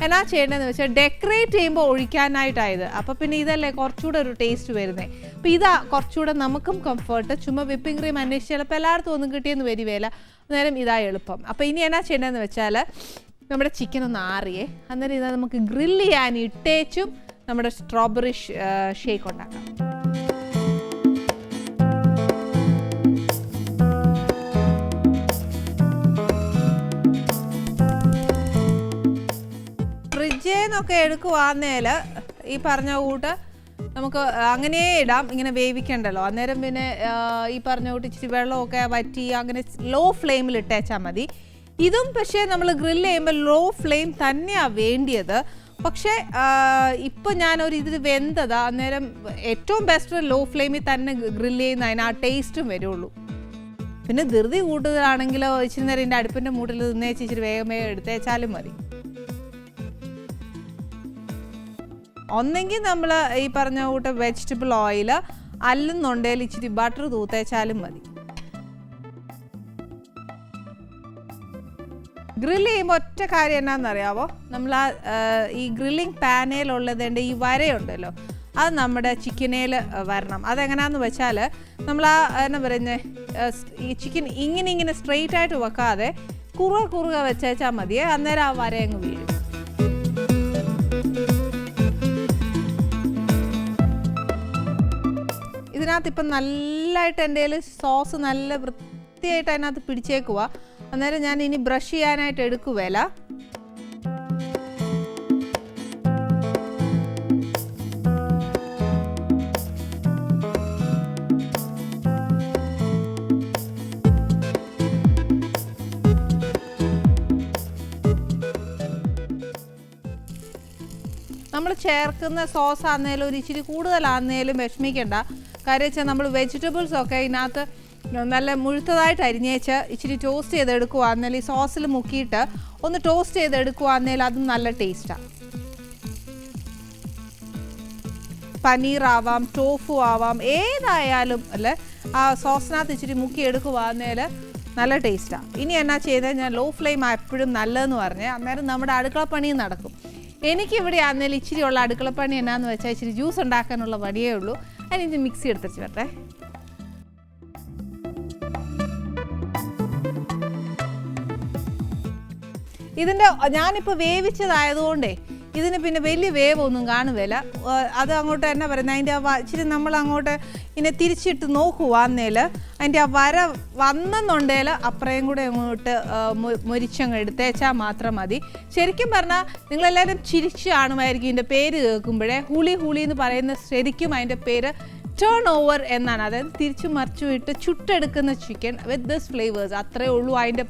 എന്നാ ചെയ്യേണ്ടതെന്ന് വെച്ചാൽ ഡെക്കറേറ്റ് ചെയ്യുമ്പോൾ ഒഴിക്കാനായിട്ടായത്. അപ്പോൾ പിന്നെ ഇതല്ലേ കുറച്ചുകൂടെ ഒരു ടേസ്റ്റ് വരുന്നത്. അപ്പോൾ ഇതാ കുറച്ചുകൂടെ നമുക്കും കംഫർട്ട്. ചുമ്മാ വിപ്പിംഗ് ക്രീം അന്വേഷിച്ച് ചിലപ്പോൾ എല്ലായിടത്തും ഒന്നും കിട്ടിയെന്ന് വരികയില്ല. അന്നേരം ഇതാ എളുപ്പം. അപ്പോൾ ഇനി എന്നാ ചെയ്യേണ്ടതെന്ന് വെച്ചാൽ നമ്മുടെ ചിക്കൻ ഒന്ന് ആറിയേ, അന്നേരം ഇതാ നമുക്ക് ഗ്രില്ല് ചെയ്യാൻ ഇട്ടേച്ചും നമ്മുടെ സ്ട്രോബെറി ഷേക്ക് ഉണ്ടാക്കാം. ഫ്രിഡ്ജിന്നൊക്കെ എടുക്കുവാന്നേൽ ഈ പറഞ്ഞ കൂട്ട് നമുക്ക് അങ്ങനെ ഇടാം, ഇങ്ങനെ വേവിക്കണ്ടല്ലോ. അന്നേരം പിന്നെ ഈ പറഞ്ഞ കൂട്ട് ഇച്ചിരി വെള്ളമൊക്കെ വറ്റി അങ്ങനെ ലോ ഫ്ലെയിമിൽ ഇട്ടേച്ചാൽ മതി. ഇതും പക്ഷേ നമ്മൾ ഗ്രില്ല് ചെയ്യുമ്പോൾ ലോ ഫ്ലെയിം തന്നെയാണ് വേണ്ടിയത്. പക്ഷേ ഇപ്പോൾ ഞാനൊരു ഇത് വെന്തതാ, അന്നേരം ഏറ്റവും ബെസ്റ്റ് ലോ ഫ്ലെയിമിൽ തന്നെ ഗ്രില്ല് ചെയ്യുന്നതിന് ആ ടേസ്റ്റും വരുള്ളൂ. പിന്നെ ധൃതി കൂടുതലാണെങ്കിലോ ഇച്ചിരി നേരം ഇതിൻ്റെ അടുപ്പിൻ്റെ മൂട്ടിൽ നിന്നേച്ച് ഇച്ചിരി വേഗം വേഗം എടുത്തേച്ചാലും മതി. ഒന്നെങ്കിൽ നമ്മൾ ഈ പറഞ്ഞ കൂട്ട് വെജിറ്റബിൾ ഓയിൽ, അല്ലെന്നുണ്ടെങ്കിൽ ഇച്ചിരി ബട്ടർ തൂത്തേച്ചാലും മതി. ഗ്രില്ല് ചെയ്യുമ്പോൾ ഒറ്റ കാര്യം എന്നാണെന്നറിയാവോ, നമ്മൾ ഈ ഗ്രില്ലിങ് പാനയിലുള്ളതിൻ്റെ ഈ വരയുണ്ടല്ലോ, അത് നമ്മുടെ ചിക്കനേൽ വരണം. അതെങ്ങനെയാണെന്ന് വെച്ചാൽ നമ്മൾ എന്നാ പറയുന്നത്, ഈ ചിക്കൻ ഇങ്ങനെ സ്ട്രെയിറ്റ് ആയിട്ട് വെക്കാതെ കുറുക വെച്ചാൽ മതിയേ, അന്നേരം ആ വര അങ്ങ് വീഴും. ഇതിനകത്ത് ഇപ്പം നല്ലതായിട്ട് എൻ്റെ കയ്യിൽ സോസ് നല്ല വൃത്തിയായിട്ട് അതിനകത്ത് പിടിച്ചേക്കുക. അന്നേരം ഞാൻ ഇനി ബ്രഷ് ചെയ്യാനായിട്ട് എടുക്കുകയില്ല. നമ്മൾ ചേർക്കുന്ന സോസ് ആണെങ്കിലും ഒരു ഇച്ചിരി കൂടുതലാണെങ്കിലും വിഷമിക്കേണ്ട. കാര്യം വെച്ചാൽ നമ്മൾ വെജിറ്റബിൾസൊക്കെ ഇതിനകത്ത് നല്ല മുഴുത്തതായിട്ട് അരിഞ്ഞേച്ച് ഇച്ചിരി ടോസ്റ്റ് ചെയ്തെടുക്കുകയാണെങ്കിലും ഈ സോസിൽ മുക്കിയിട്ട് ഒന്ന് ടോസ്റ്റ് ചെയ്തെടുക്കുകയാണെങ്കിലും അതും നല്ല ടേസ്റ്റാണ്. പനീറാവാം, ടോഫു ആവാം, ഏതായാലും അല്ലേ ആ സോസിനകത്ത് ഇച്ചിരി മുക്കി എടുക്കുകയാണെങ്കിൽ നല്ല ടേസ്റ്റാണ്. ഇനി എന്നാ ചെയ്തത്, ഞാൻ ലോ ഫ്ലെയിം എപ്പോഴും നല്ലതെന്ന് പറഞ്ഞാൽ അന്നേരം നമ്മുടെ അടുക്കളപ്പണിയും നടക്കും. എനിക്കിവിടെ ആണെങ്കിലും ഇച്ചിരി ഉള്ള അടുക്കളപ്പണി എന്നാന്ന് വെച്ചാൽ ഇച്ചിരി ജ്യൂസ് ഉണ്ടാക്കാനുള്ള പണിയേ ഉള്ളൂ. അതിന് മിക്സി എടുത്തിട്ട് വരട്ടെ. ഇതിൻ്റെ ഞാനിപ്പോൾ വേവിച്ചതായതുകൊണ്ടേ ഇതിന് പിന്നെ വലിയ വേവൊന്നും കാണുകയില്ല. അത് അങ്ങോട്ട് എന്നാ പറയുന്നത്, അതിൻ്റെ ആ ഇച്ചിരി നമ്മൾ അങ്ങോട്ട് ഇങ്ങനെ തിരിച്ചിട്ട് നോക്കുവാന്നേൽ അതിൻ്റെ ആ വര വന്നെന്നുണ്ടെങ്കിൽ അപ്പുറയും കൂടെ അങ്ങോട്ട് മൊരിച്ചങ്ങ് എടുത്തേച്ചാൽ മാത്രം മതി. ശരിക്കും പറഞ്ഞാൽ നിങ്ങളെല്ലാവരും ചിരിച്ച് കാണുമായിരിക്കും ഇതിൻ്റെ പേര് കേൾക്കുമ്പോഴേ. ഹുളി എന്ന് പറയുന്ന ശരിക്കും അതിൻ്റെ പേര് ടേൺ ഓവർ എന്നാണ്. അതായത് തിരിച്ചു മറിച്ചു ഇട്ട് ചുട്ടെടുക്കുന്ന ചിക്കൻ വിത്ത് ദിസ് ഫ്ലേവേഴ്സ്, അത്രയേ ഉള്ളൂ അതിൻ്റെ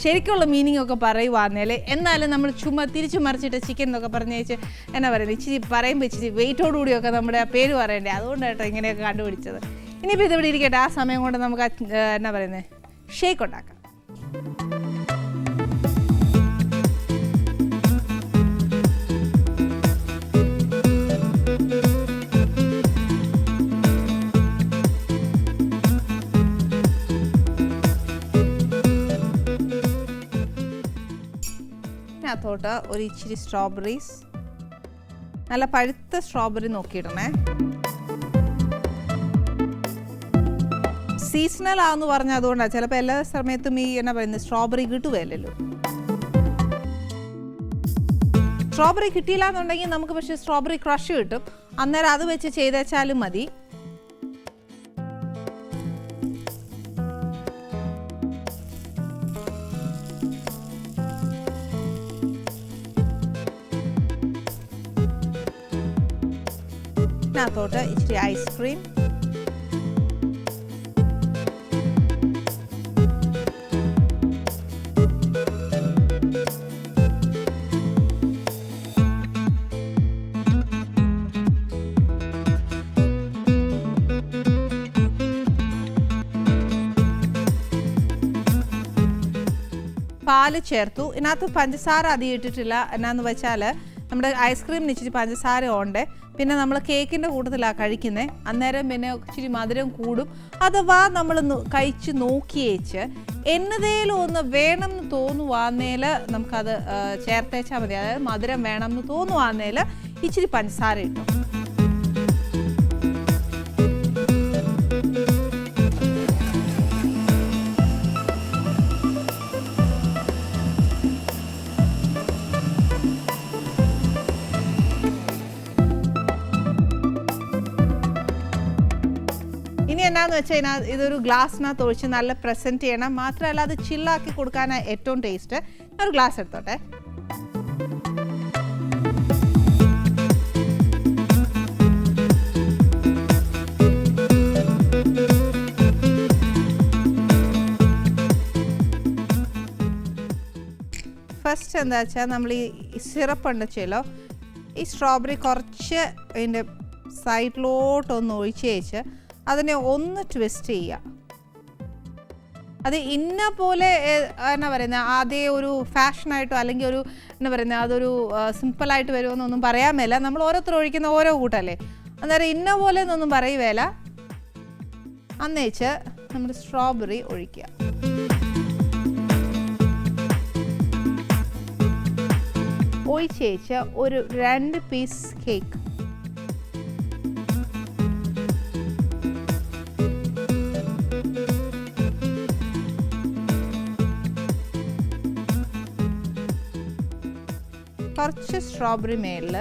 ശരിക്കുള്ള മീനിങ് ഒക്കെ പറയുവാന്നേൽ. എന്നാലും നമ്മൾ ചുമ്മാ തിരിച്ചു മറിച്ചിട്ട് ചിക്കൻ എന്നൊക്കെ പറഞ്ഞു വെച്ച് എന്നാ പറയുന്നത്, ഇച്ചിരി പറയുമ്പോൾ ഇച്ചിരി വെയിറ്റോടുകൂടിയൊക്കെ നമ്മുടെ ആ പേര് പറയണ്ടേ, അതുകൊണ്ടാട്ടോ ഇങ്ങനെയൊക്കെ കണ്ടുപിടിച്ചത്. ഇനിയിപ്പോൾ ഇതിവിടെ ഇരിക്കട്ടെ, ആ സമയം കൊണ്ട് നമുക്ക് എന്നാ പറയുന്നത് ഷേക്ക് ഉണ്ടാക്കാം. ത്തോട്ട് ഒരു ഇച്ചിരി സ്ട്രോബെറീസ്, നല്ല പഴുത്ത സ്ട്രോബെറി നോക്കിയിടണേ. സീസണൽ ആണെന്ന് പറഞ്ഞാൽ അതുകൊണ്ടാണ്, ചിലപ്പോൾ എല്ലാ സമയത്തും ഈ എന്നാ പറയുന്നത് സ്ട്രോബെറി കിട്ടുകയല്ലോ. സ്ട്രോബെറി കിട്ടിയില്ല എന്നുണ്ടെങ്കിൽ നമുക്ക് പക്ഷേ സ്ട്രോബെറി ക്രഷ് കിട്ടും, അന്നേരം അത് വെച്ച് ചെയ്തേച്ചാലും മതി. ഇതിനകത്തോട്ട് ഇച്ചിരി ഐസ്ക്രീം, പാല് ചേർത്തു. ഇതിനകത്ത് പഞ്ചസാര അധികം ഇട്ടിട്ടില്ല. എന്നാന്ന് വെച്ചാൽ നമ്മുടെ ഐസ്ക്രീമിന് ഇച്ചിരി പഞ്ചസാര ഉണ്ട്, പിന്നെ നമ്മൾ കേക്കിൻ്റെ കൂട്ടത്തിലാണ് കഴിക്കുന്നത്, അന്നേരം പിന്നെ ഇച്ചിരി മധുരം കൂടും. അഥവാ നമ്മൾ കഴിച്ച് നോക്കിയേച്ച് എന്നതേലും ഒന്ന് വേണം എന്ന് തോന്നുവാന്നേൽ നമുക്കത് ചേർത്തേച്ചാൽ മതി. അതായത് മധുരം വേണം എന്ന് തോന്നുവാന്നേൽ ഇച്ചിരി പഞ്ചസാര ഇട്ടു. ഇനി എന്നാന്ന് വെച്ചാൽ ഇതൊരു ഗ്ലാസ്സിനകത്ത് ഒഴിച്ച് നല്ല പ്രസൻറ്റ് ചെയ്യണം. മാത്രമല്ല അത് ചില്ലാക്കി കൊടുക്കാനാണ് ഏറ്റവും ടേസ്റ്റ്. ഒരു ഗ്ലാസ് എടുത്തോട്ടെ. ഫസ്റ്റ് എന്താ വെച്ചാൽ നമ്മൾ ഈ സിറപ്പ് ഉണ്ടല്ലോ, ഈ സ്ട്രോബെറി കുറച്ച് അതിൻ്റെ സൈഡിലോട്ടൊന്ന് ഒഴിച്ച് വെച്ച് അതിനെ ഒന്ന് ട്വിസ്റ്റ് ചെയ്യുക. അത് ഇന്ന പോലെ എന്നാ പറയുന്നത് ആദ്യം ഒരു ഫാഷനായിട്ടോ അല്ലെങ്കിൽ ഒരു എന്നാ പറയുന്നത് അതൊരു സിമ്പിളായിട്ട് വരുമെന്നൊന്നും പറയാൻ മേല. നമ്മൾ ഓരോരുത്തർ ഒഴിക്കുന്ന ഓരോ കൂട്ടല്ലേ, അന്നേരം ഇന്ന പോലെ എന്നൊന്നും പറയുവേല. അന്നേച്ച് നമ്മുടെ സ്ട്രോബെറി ഒഴിക്കുക. ഒഴിച്ചേച്ച് ഒരു 2 പീസ് കേക്ക്, കുറച്ച് സ്ട്രോബെറി മേളിൽ,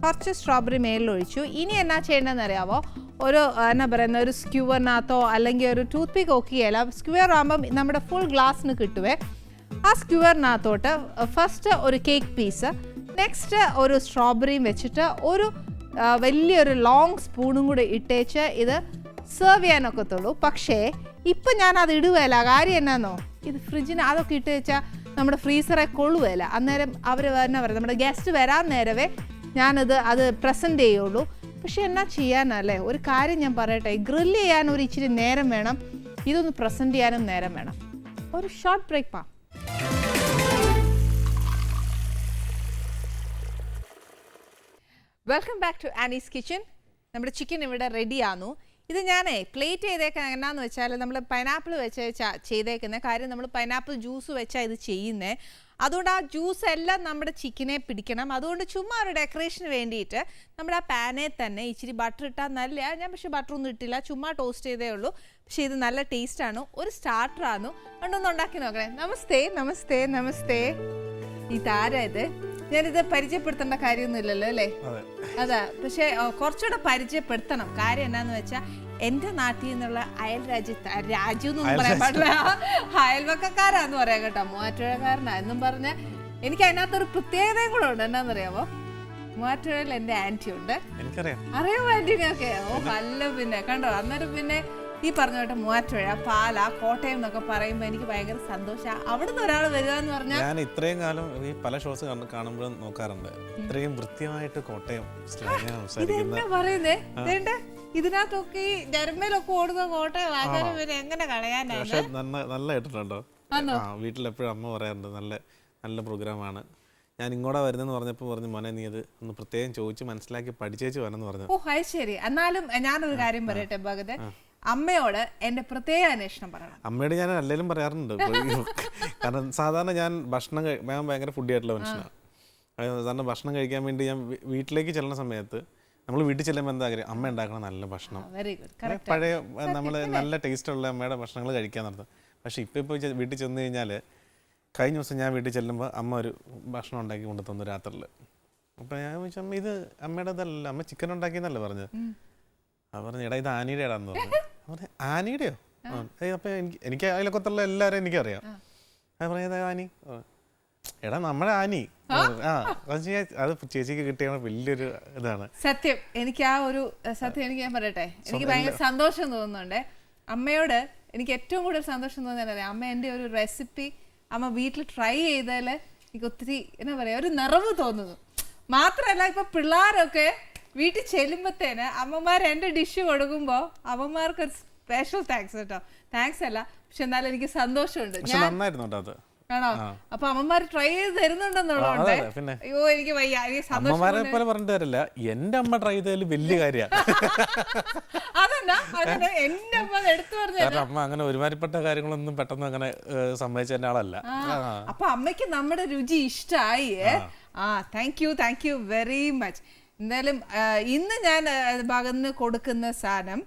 കുറച്ച് സ്ട്രോബെറി മേളിൽ ഒഴിച്ചു. ഇനി എന്നാ ചെയ്യേണ്ടതെന്ന് അറിയാമോ? ഒരു എന്നാ പറയുന്ന ഒരു സ്ക്യൂവറിനകത്തോ അല്ലെങ്കിൽ ഒരു ടൂത്ത് പിക്ക് ഒക്കെയല്ല, സ്ക്യൂവർ ആകുമ്പം നമ്മുടെ ഫുൾ ഗ്ലാസ്സിന് കിട്ടുവേ. ആ സ്ക്യൂവറിനകത്തോട്ട് ഫസ്റ്റ് ഒരു കേക്ക് പീസ്, നെക്സ്റ്റ് ഒരു സ്ട്രോബെറിയും വെച്ചിട്ട് ഒരു വലിയൊരു ലോങ് സ്പൂണും കൂടെ ഇട്ടേച്ച് ഇത് സെർവ് ചെയ്യാനൊക്കത്തുള്ളൂ. പക്ഷേ ഇപ്പം ഞാനത് ഇടുകയില്ല. കാര്യം എന്നാന്നോ, ഇത് ഫ്രിഡ്ജിന് അതൊക്കെ ഇട്ട് വെച്ചാൽ നമ്മുടെ ഫ്രീസറെ കൊള്ളുകയില്ല. അന്നേരം അവർ എന്നാ പറയുക, നമ്മുടെ ഗസ്റ്റ് വരാൻ നേരവേ അത് പ്രസൻറ്റ് ചെയ്യുള്ളൂ. പക്ഷെ എന്നാ ചെയ്യാനല്ലേ, ഒരു കാര്യം ഞാൻ പറയട്ടെ, ഗ്രില്ല് ചെയ്യാൻ ഒരു ഇച്ചിരി നേരം വേണം, ഇതൊന്ന് പ്രസൻറ്റ് ചെയ്യാനും നേരം വേണം. ഒരു ഷോർട്ട് ബ്രേക്ക് പാ. Welcome back to Annie's kitchen. നമ്മുടെ ചിക്കൻ ഇവിടെ റെഡിയാന്നു. ഇത് ഞാനേ പ്ലേറ്റ് ചെയ്തേക്കാൻ എന്നാന്ന് വെച്ചാൽ നമ്മൾ പൈനാപ്പിൾ വെച്ച് ചെയ്തേക്കുന്ന കാര്യം, നമ്മൾ പൈനാപ്പിൾ ജ്യൂസ് വെച്ചാൽ ഇത് ചെയ്യുന്നത്. അതുകൊണ്ട് ആ ജ്യൂസ് എല്ലാം നമ്മുടെ ചിക്കനെ പിടിക്കണം. അതുകൊണ്ട് ചുമ്മാ ഒരു ഡെക്കറേഷന് വേണ്ടിയിട്ട് നമ്മുടെ ആ പാനെ തന്നെ ഇച്ചിരി ബട്ടർ ഇട്ടാൽ നല്ല. ഞാൻ പക്ഷേ ബട്ടറൊന്നും ഇട്ടില്ല, ചുമ്മാ ടോസ്റ്റ് ചെയ്തേ ഉള്ളൂ. പക്ഷേ ഇത് നല്ല ടേസ്റ്റാണ്, ഒരു സ്റ്റാർട്ടറാണ്. അതുകൊണ്ടൊന്ന് ഉണ്ടാക്കി നോക്കണേ. നമസ്തേ നമസ്തേ നമസ്തേ. ഇതാരാ ഇത്? ഞാനിത് പരിചയപ്പെടുത്തേണ്ട കാര്യമൊന്നുമില്ലല്ലോ അല്ലേ? അതാ, പക്ഷെ കുറച്ചുകൂടെ പരിചയപ്പെടുത്തണം. കാര്യം എന്നാന്ന് വെച്ചാൽ എൻ്റെ നാട്ടിൽ നിന്നുള്ള അയൽ രാജ്യം എന്നൊന്നും പറയാൻ പാടില്ല, അയൽവക്കക്കാരാന്ന് പറയാം കേട്ടോ, മൂവാറ്റുപുഴക്കാരനാ എന്നും പറഞ്ഞ്. എനിക്ക് അതിനകത്തൊരു പ്രത്യേകതയും കൂടെ ഉണ്ട്. എന്നാന്നറിയാമോ? മൂവാറ്റുപുഴയിൽ എൻ്റെ ആന്റി ഉണ്ട്. അറിയാമോ ആന്റിനെയൊക്കെ? ഓ അല്ല, പിന്നെ കണ്ടോ. അന്നേരം പിന്നെ ഈ പറഞ്ഞ കേട്ടോ, മൂവാറ്റുപുഴ, പാല, കോട്ടയം എന്നൊക്കെ പറയുമ്പോൾ എനിക്ക് ഭയങ്കര സന്തോഷമാണ്. അവിടുന്ന് ഒരാൾ വരിക എന്ന് പറഞ്ഞാൽ, ഞാൻ ഇത്രയും കാലം ഈ പല ഷോസ് കാണുമ്പോഴും നോക്കാറുണ്ട്, ഇത്രയും വൃത്തിയായിട്ട് കോട്ടയം ഇതെന്നാ പറയുന്നേ. ഇതിനകത്തൊക്കെ ഈ ജർമ്മയിലൊക്കെ ഓടുന്ന കോട്ടയം ആചാരം പിന്നെ എങ്ങനെ കളയാനാണ്. നല്ല കേട്ടിട്ടുണ്ടോ? വീട്ടിലെപ്പോഴും അമ്മ പറയാറുണ്ട്, നല്ല പ്രോഗ്രാമാണ്. ഞാൻ ഇങ്ങോട്ടാ വരുന്നെന്ന് പറഞ്ഞപ്പോൾ പറഞ്ഞു, മോനെ നീ അത് ഒന്ന് പ്രത്യേകം ചോദിച്ച് മനസ്സിലാക്കി പഠിച്ചേച്ച് വരണമെന്ന് പറഞ്ഞു. ഓ അത് ശരി. എന്നാലും ഞാനൊരു കാര്യം പറയട്ടെ ഭഗത്, അമ്മയോട് എൻ്റെ പ്രത്യേക അന്വേഷണം പറയണം. അമ്മയോട് ഞാൻ അല്ലെങ്കിലും പറയാറുണ്ട്. കാരണം സാധാരണ ഞാൻ ഞാൻ ഭയങ്കര ഫുഡി ആയിട്ടുള്ള മനുഷ്യനാണ്. സാധാരണ ഭക്ഷണം കഴിക്കാൻ വേണ്ടി ഞാൻ വീട്ടിലേക്ക് ചെല്ലുന്ന സമയത്ത് നമ്മൾ വീട്ടിൽ ചെല്ലുമ്പോൾ എന്താ കാര്യം, അമ്മ ഉണ്ടാക്കണം നല്ല ഭക്ഷണം, പഴയ നമ്മൾ നല്ല ടേസ്റ്റുള്ള അമ്മയുടെ ഭക്ഷണങ്ങൾ കഴിക്കാൻ നടത്തും. പക്ഷേ ഇപ്പോൾ വീട്ടിൽ ചെന്ന് കഴിഞ്ഞാൽ, കഴിഞ്ഞ ദിവസം ഞാൻ വീട്ടിൽ ചെല്ലുമ്പോൾ അമ്മ ഒരു ഭക്ഷണം ഉണ്ടാക്കി കൊണ്ടു തന്നു രാത്രിയിൽ. അപ്പോൾ ഞാൻ ചോദിച്ചു, അമ്മ ഇത് അമ്മയുടെ ഇതല്ല, അമ്മ ചിക്കൻ ഉണ്ടാക്കിയെന്നല്ലേ പറഞ്ഞത്. അത് പറഞ്ഞു, എടാ ഇത് ആനിയുടെ ഇടാന്ന് പറഞ്ഞു. പറഞ്ഞു ആനിയുടെയോ? അപ്പോൾ എനിക്ക് അതിലൊക്കത്തുള്ള എല്ലാവരും എനിക്കറിയാം. അത് പറഞ്ഞത് ആനി, എടാ നമ്മുടെ ആനി. അത് ചേച്ചിക്ക് കിട്ടിയ വലിയൊരു ഇതാണ്. സത്യം എനിക്ക് ഞാൻ പറയട്ടെ, എനിക്ക് ഭയങ്കര സന്തോഷം തോന്നുന്നുണ്ട് അമ്മയോട്. എനിക്ക് ഏറ്റവും കൂടുതൽ സന്തോഷം തോന്നുന്നത് അമ്മ എൻ്റെ ഒരു റെസിപ്പി അമ്മ വീട്ടിൽ ട്രൈ ചെയ്താൽ എനിക്ക് ഒത്തിരി എന്താ പറയുക ഒരു നിറവ് തോന്നുന്നു. മാത്രമല്ല ഇപ്പൊ പിള്ളേരൊക്കെ വീട്ടിൽ ചെല്ലുമ്പോഴത്തേന് അമ്മമാർ എൻ്റെ ഡിഷ് കൊടുക്കുമ്പോൾ അമ്മമാർക്ക് ഒരു സ്പെഷ്യൽ താങ്ക്സ് കേട്ടോ. താങ്ക്സ് അല്ല, പക്ഷെ എന്നാലും എനിക്ക് സന്തോഷമുണ്ട്. ആണോ? അപ്പൊ അമ്മമാർ ട്രൈ ചെയ്ത് തരുന്നുണ്ടെന്നുള്ളതുകൊണ്ട് അയ്യോ എനിക്ക് വയ്യ, അമ്മമാരെ പോലെ പറഞ്ഞിട്ട് തരില്ല. എന്റെ അമ്മ ട്രൈ ചെയ്തതിൽ വലിയ കാര്യമാണ്. അതെന്നാ എന്റെ അമ്മ എടുത്തു പറഞ്ഞു. അമ്മ അങ്ങനെ ഒരുമാതിരിപ്പെട്ട കാര്യങ്ങളൊന്നും പെട്ടെന്ന് അങ്ങനെ സമ്മതിച്ച ആളല്ല. അപ്പൊ അമ്മയ്ക്ക് നമ്മുടെ രുചി ഇഷ്ടമായി. Thank you very much. എന്തായാലും ഇന്ന് ഞാൻ ഭാഗത്ത് കൊടുക്കുന്ന സാധനം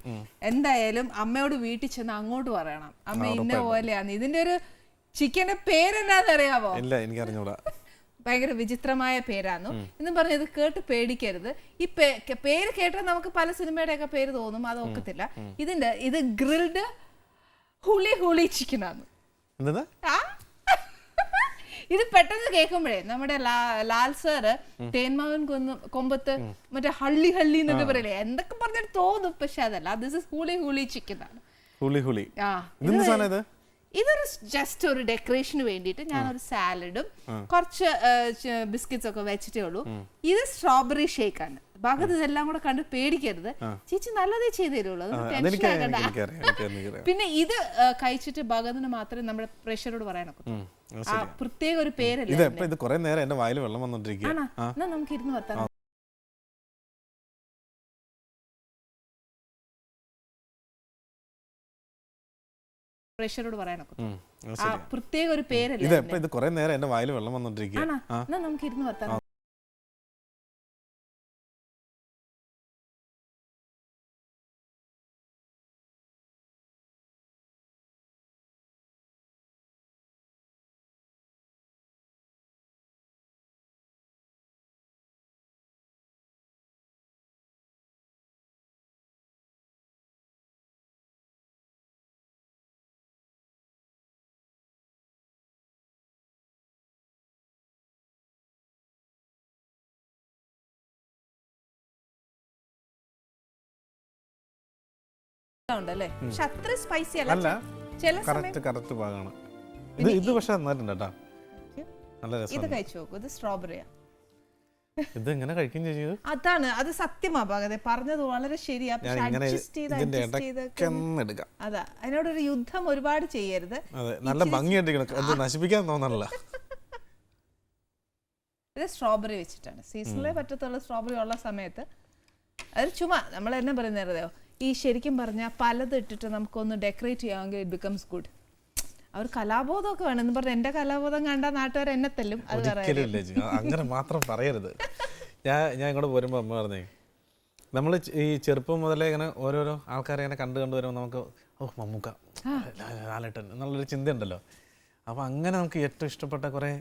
എന്തായാലും അമ്മയോട് വീട്ടിൽ ചെന്ന് അങ്ങോട്ട് പറയണം, അമ്മ ഇന്ന പോലെയാണ്. ഇതിന്റെ ഒരു ചിക്കന്റെ പേരെന്നാന്നറിയാവോ? ഇല്ല, എനിക്ക് അറിഞ്ഞൂടാ. ഭയങ്കര വിചിത്രമായ പേരാന്നു എന്നും പറഞ്ഞത് കേട്ട് പേടിക്കരുത്. ഈ പേര് കേട്ടാൽ നമുക്ക് പല സിനിമയുടെ ഒക്കെ പേര് തോന്നും, അത് ഒക്കത്തില്ല. ഇത് ഗ്രിൽഡ് ഹുളി ചിക്കൻ ആണ്. ഇത് പെട്ടെന്ന് കേൾക്കുമ്പോഴേ നമ്മുടെ ലാൽ സാറ് തേന്മാവൻ കൊമ്പത്ത് മറ്റേ ഹള്ളി എന്നൊക്കെ പറയില്ലേ, എന്തൊക്കെ പറഞ്ഞിട്ട് തോന്നും. പക്ഷെ അതല്ല, ദിസ് ഇസ് ഹുളി ചിക്കൻ ആണ്. ഇതൊരു ജസ്റ്റ് ഒരു ഡെക്കറേഷന് വേണ്ടിയിട്ട് ഞാനൊരു സാലഡും കുറച്ച് ബിസ്ക്കറ്റ്സ് ഒക്കെ വെച്ചിട്ടേ ഉള്ളൂ. ഇത് സ്ട്രോബെറി ഷേക്ക് ആണ്. ഭഗത് ഇതെല്ലാം കൂടെ കണ്ട് പേടിക്കരുത്, ചേച്ചി നല്ലതേ ചെയ്തു തരുള്ളൂ, ടെൻഷൻ ആകണ്ട. പിന്നെ ഇത് കഴിച്ചിട്ട് ഭഗതിന് മാത്രമേ നമ്മുടെ പ്രഷറോട് പറയാനൊക്കെ പ്രത്യേക ഒരു പേരല്ലേ. നമുക്ക് ഇരുന്ന് വർത്താനം പ്രഷറോട് പറയാനൊക്കെ പ്രത്യേക ഒരു പേരല്ലേ. നമുക്ക് ഇരുന്ന് വർത്താനം ഉണ്ടല്ലേ. പക്ഷെ അത്ര സ്പൈസി അല്ല. ഇത് കഴിച്ചു നോക്കൂ, ഇത് സ്ട്രോബെറിയാ. അതാണ്, അത് സത്യമാ ഭഗതെ പറഞ്ഞത് വളരെ ശരിയാ. അതാ, അതിനോടൊരു യുദ്ധം ഒരുപാട് ചെയ്യരുത്. നല്ല ഭംഗിയായിട്ട് നശിപ്പിക്കാൻ തോന്നല്ല. ഇത് സ്ട്രോബെറി വെച്ചിട്ടാണ്. സീസണിലെ പറ്റത്തുള്ള സ്ട്രോബെറി ഉള്ള സമയത്ത് അത് ചുമ്മാ നമ്മൾ എന്നെ പറയുന്നതോ ഈ ശരിക്കും പറഞ്ഞാൽ പലത് ഇട്ടിട്ട് നമുക്കൊന്ന് ഡെക്കറേറ്റ് ചെയ്യാമെങ്കിൽ ഇറ്റ് ബിക്കംസ് ഗുഡ്. അവർ കലാബോധമൊക്കെ വേണം എന്ന് പറഞ്ഞാൽ എൻ്റെ കലാബോധം കണ്ടാൽ നാട്ടുകാർ എന്നെ തല്ലും. അത് അങ്ങനെ മാത്രം പറയരുത്. ഞാൻ ഇങ്ങോട്ട് പോരുമ്പോൾ അമ്മ പറഞ്ഞേ, നമ്മൾ ഈ ചെറുപ്പം മുതലേ ഇങ്ങനെ ഓരോരോ ആൾക്കാരെ ഇങ്ങനെ കണ്ടു വരുമ്പോൾ നമുക്ക് മമ്മൂക്ക, ലാലേട്ടൻ എന്നുള്ളൊരു ചിന്തയുണ്ടല്ലോ. അപ്പോൾ അങ്ങനെ നമുക്ക് ഏറ്റവും ഇഷ്ടപ്പെട്ട കുറേ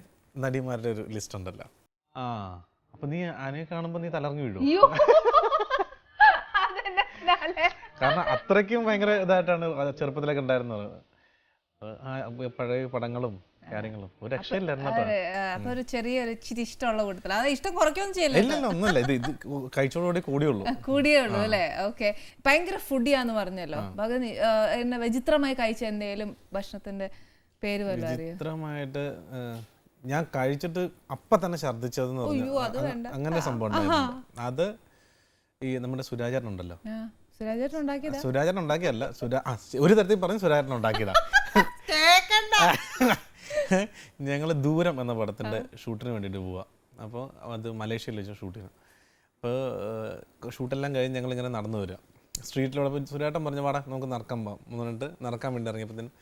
നടിമാരുടെ ഒരു ലിസ്റ്റ് ഉണ്ടല്ലോ. അപ്പം നീ ആനയെ കാണുമ്പോൾ നീ തലർങ്ങി വീഴും. കാരണം അത്രയ്ക്കും ഭയങ്കര ഇതായിട്ടാണ് ചെറുപ്പത്തിലൊക്കെ ഉണ്ടായിരുന്നത്. പഴയ പടങ്ങളും കാര്യങ്ങളും ഒരു രക്ഷയില്ലായിരുന്നു. അപ്പൊ ഒരു ചെറിയൊരു ഇച്ചിരി ഇഷ്ടമുള്ള കൂട്ടത്തിൽ അത് ഇഷ്ടം കുറയ്ക്കൊന്നും ചെയ്യില്ല. ഒന്നുമില്ല, ഇത് കഴിച്ചോടുകൂടി കൂടിയേ ഉള്ളൂ അല്ലേ. ഓക്കെ, ഭയങ്കര ഫുഡിയാന്ന് പറഞ്ഞല്ലോ ഭഗവതി. എന്നെ വിചിത്രമായി കഴിച്ച എന്തെങ്കിലും ഭക്ഷണത്തിന്റെ പേര് വല്ലതും അറിയോ? വിചിത്രമായിട്ട് ഞാൻ കഴിച്ചിട്ട് അപ്പൊ തന്നെ ഛർദ്ദിച്ചതെന്ന് പറഞ്ഞു അങ്ങനെ സംഭവം ഉണ്ടായിരുന്നു. അത് ഈ നമ്മുടെ സുരാചേട്ടൻ ഉണ്ടല്ലോ, സുരാചേട്ടൻ ഉണ്ടാക്കിയല്ല, ഒരു തരത്തിൽ പറഞ്ഞ് സുരാചേട്ടൻ ഉണ്ടാക്കിയതാ. ഞങ്ങൾ ദൂരം എന്ന പടത്തിന്റെ ഷൂട്ടിന് വേണ്ടിയിട്ട് പോവാ. അപ്പോൾ അത് മലേഷ്യയിൽ വെച്ച ഷൂട്ട് ചെയ്യുന്നു. അപ്പോൾ ഷൂട്ടെല്ലാം കഴിഞ്ഞ് ഞങ്ങളിങ്ങനെ നടന്നു വരിക. സ്ട്രീറ്റിലൂടെ പോയി സുരേട്ടൻ പറഞ്ഞു വാടാ നമുക്ക് നടക്കാൻ പോകാം എന്ന് പറഞ്ഞിട്ട് നടക്കാൻ വേണ്ടി ഇറങ്ങിയപ്പോഴത്തേനും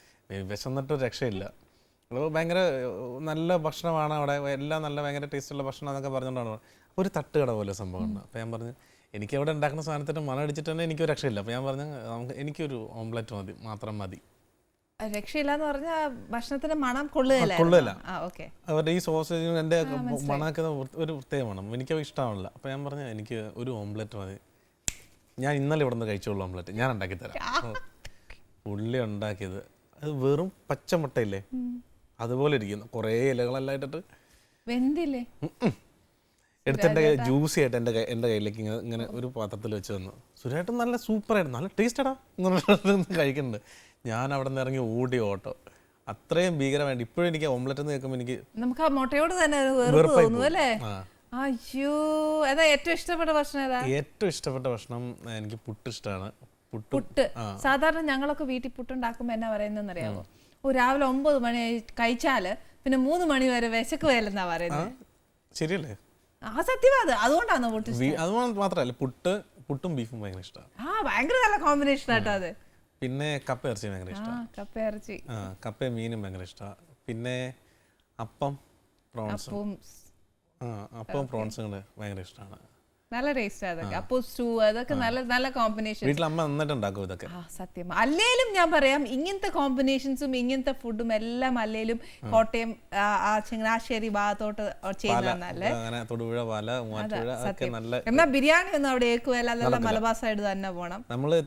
വിശന്നിട്ട് രക്ഷയില്ല. അപ്പോൾ ഭയങ്കര നല്ല ഭക്ഷണമാണ് അവിടെ, എല്ലാം നല്ല ഭയങ്കര ടേസ്റ്റുള്ള ഭക്ഷണം എന്നൊക്കെ പറഞ്ഞുകൊണ്ടാണ്. അപ്പോൾ ഒരു തട്ടുകട പോലെ സംഭവമുണ്ട്. അപ്പോൾ ഞാൻ പറഞ്ഞു എനിക്ക് അവിടെ ഉണ്ടാക്കുന്ന സാധനത്തിന് മണം അടിച്ചിട്ട് തന്നെ എനിക്ക് രക്ഷയില്ല. അപ്പോൾ ഞാൻ പറഞ്ഞു എനിക്കൊരു ഓംലെറ്റ് മതി, മാത്രം മതി. രക്ഷയില്ലാന്ന് പറഞ്ഞാൽ ഭക്ഷണത്തിന് മണം കൊള്ളുകയില്ല. അവരുടെ ഈ സോസേജും എൻ്റെ മണാക്കുന്ന ഒരു പ്രത്യേക മണം എനിക്ക് ഇഷ്ടമാണല്ലോ. അപ്പോൾ ഞാൻ പറഞ്ഞു എനിക്ക് ഒരു ഓംലെറ്റ് മതി, ഞാൻ ഇന്നലെ ഇവിടെ നിന്ന് കഴിച്ചോളൂ ഓംലെറ്റ്, ഞാൻ ഉണ്ടാക്കി തരാം. പുള്ളി ഉണ്ടാക്കിയത് അത് വെറും പച്ചമുട്ടയില്ലേ അതുപോലെ ഇരിക്കുന്നു, കുറേ ഇലകളെല്ലാം ഇട്ടിട്ട് വെന്തില്ലേ എടുത്ത് എൻ്റെ ജ്യൂസി ആയിട്ട് എൻ്റെ കയ്യിലേക്ക് ഇങ്ങനെ ഒരു പാത്രത്തിൽ വെച്ച് തന്നു. സുരേട്ടൻ നല്ല സൂപ്പറായിരുന്നു, നല്ല ടേസ്റ്റടാ എന്ന് കഴിക്കുന്നുണ്ട്. ഞാൻ അവിടെ നിന്ന് ഇറങ്ങി ഓടി ഓട്ടോ, അത്രയും ഭീകരമായിട്ട്. ഇപ്പോഴും എനിക്ക് ഓംലെറ്റ് എന്ന് കേൾക്കുമ്പോൾ എനിക്ക് നമുക്ക് ആ മുട്ടയോട് തന്നെ തോന്നുന്നു അല്ലേ? അയ്യോ, ഏതാ ഏറ്റവും ഇഷ്ടപ്പെട്ട ഭക്ഷണം? ഏതാ ഏറ്റവും ഇഷ്ടപ്പെട്ട ഭക്ഷണം? എനിക്ക് പുട്ട് ഇഷ്ടമാണ്. പുട്ട് സാധാരണ ഞങ്ങളൊക്കെ വീട്ടിൽ പുട്ടുണ്ടാക്കുമ്പോ എന്നാ പറയുന്നതെന്ന് അറിയാമോ? രാവിലെ 9 മണി കഴിച്ചാല് പിന്നെ 3 മണി വരെ വിശക്കുകയല്ലെന്നാ പറയുന്നത്. ശരിയല്ലേ? ആ സത്യവാദ. അതുകൊണ്ടാണോ പുട്ട്? അത് മാത്രമല്ല, പുട്ടും ബീഫും ഭയങ്കര ഇഷ്ടമാണ്. ഭയങ്കര നല്ല കോമ്പിനേഷൻ ആട്ടോ അത്. പിന്നെ കപ്പ ഇറച്ചി ഭയങ്കര ഇഷ്ടമാണ്. കപ്പയും മീനും ഭയങ്കര ഇഷ്ടമാണ്. പിന്നെ അപ്പം പ്രോൺസും ഭയങ്കര ഇഷ്ടമാണ്. നല്ല ടേസ്റ്റ് അതൊക്കെ. അപ്പോൾ സ്റ്റൂ അതൊക്കെ നല്ല നല്ല കോമ്പിനേഷൻ. വീട്ടിൽ അമ്മ നന്നായിട്ട് ഉണ്ടാക്കും ഇതൊക്കെ. സത്യം. അല്ലേലും ഞാൻ പറയാം, ഇങ്ങനത്തെ കോമ്പിനേഷൻസും ഇങ്ങനത്തെ ഫുഡും എല്ലാം അല്ലേലും കോട്ടയം ചങ്ങനാശ്ശേരി ഭാഗത്തോട്ട് ചെയ്യുന്നതല്ലേ. എന്നാ ബിരിയാണി ഒന്നും അവിടെ ഏക്കുവല്ല, അതെല്ലാം മലബാർ സൈഡ് തന്നെ പോണം. നമ്മള്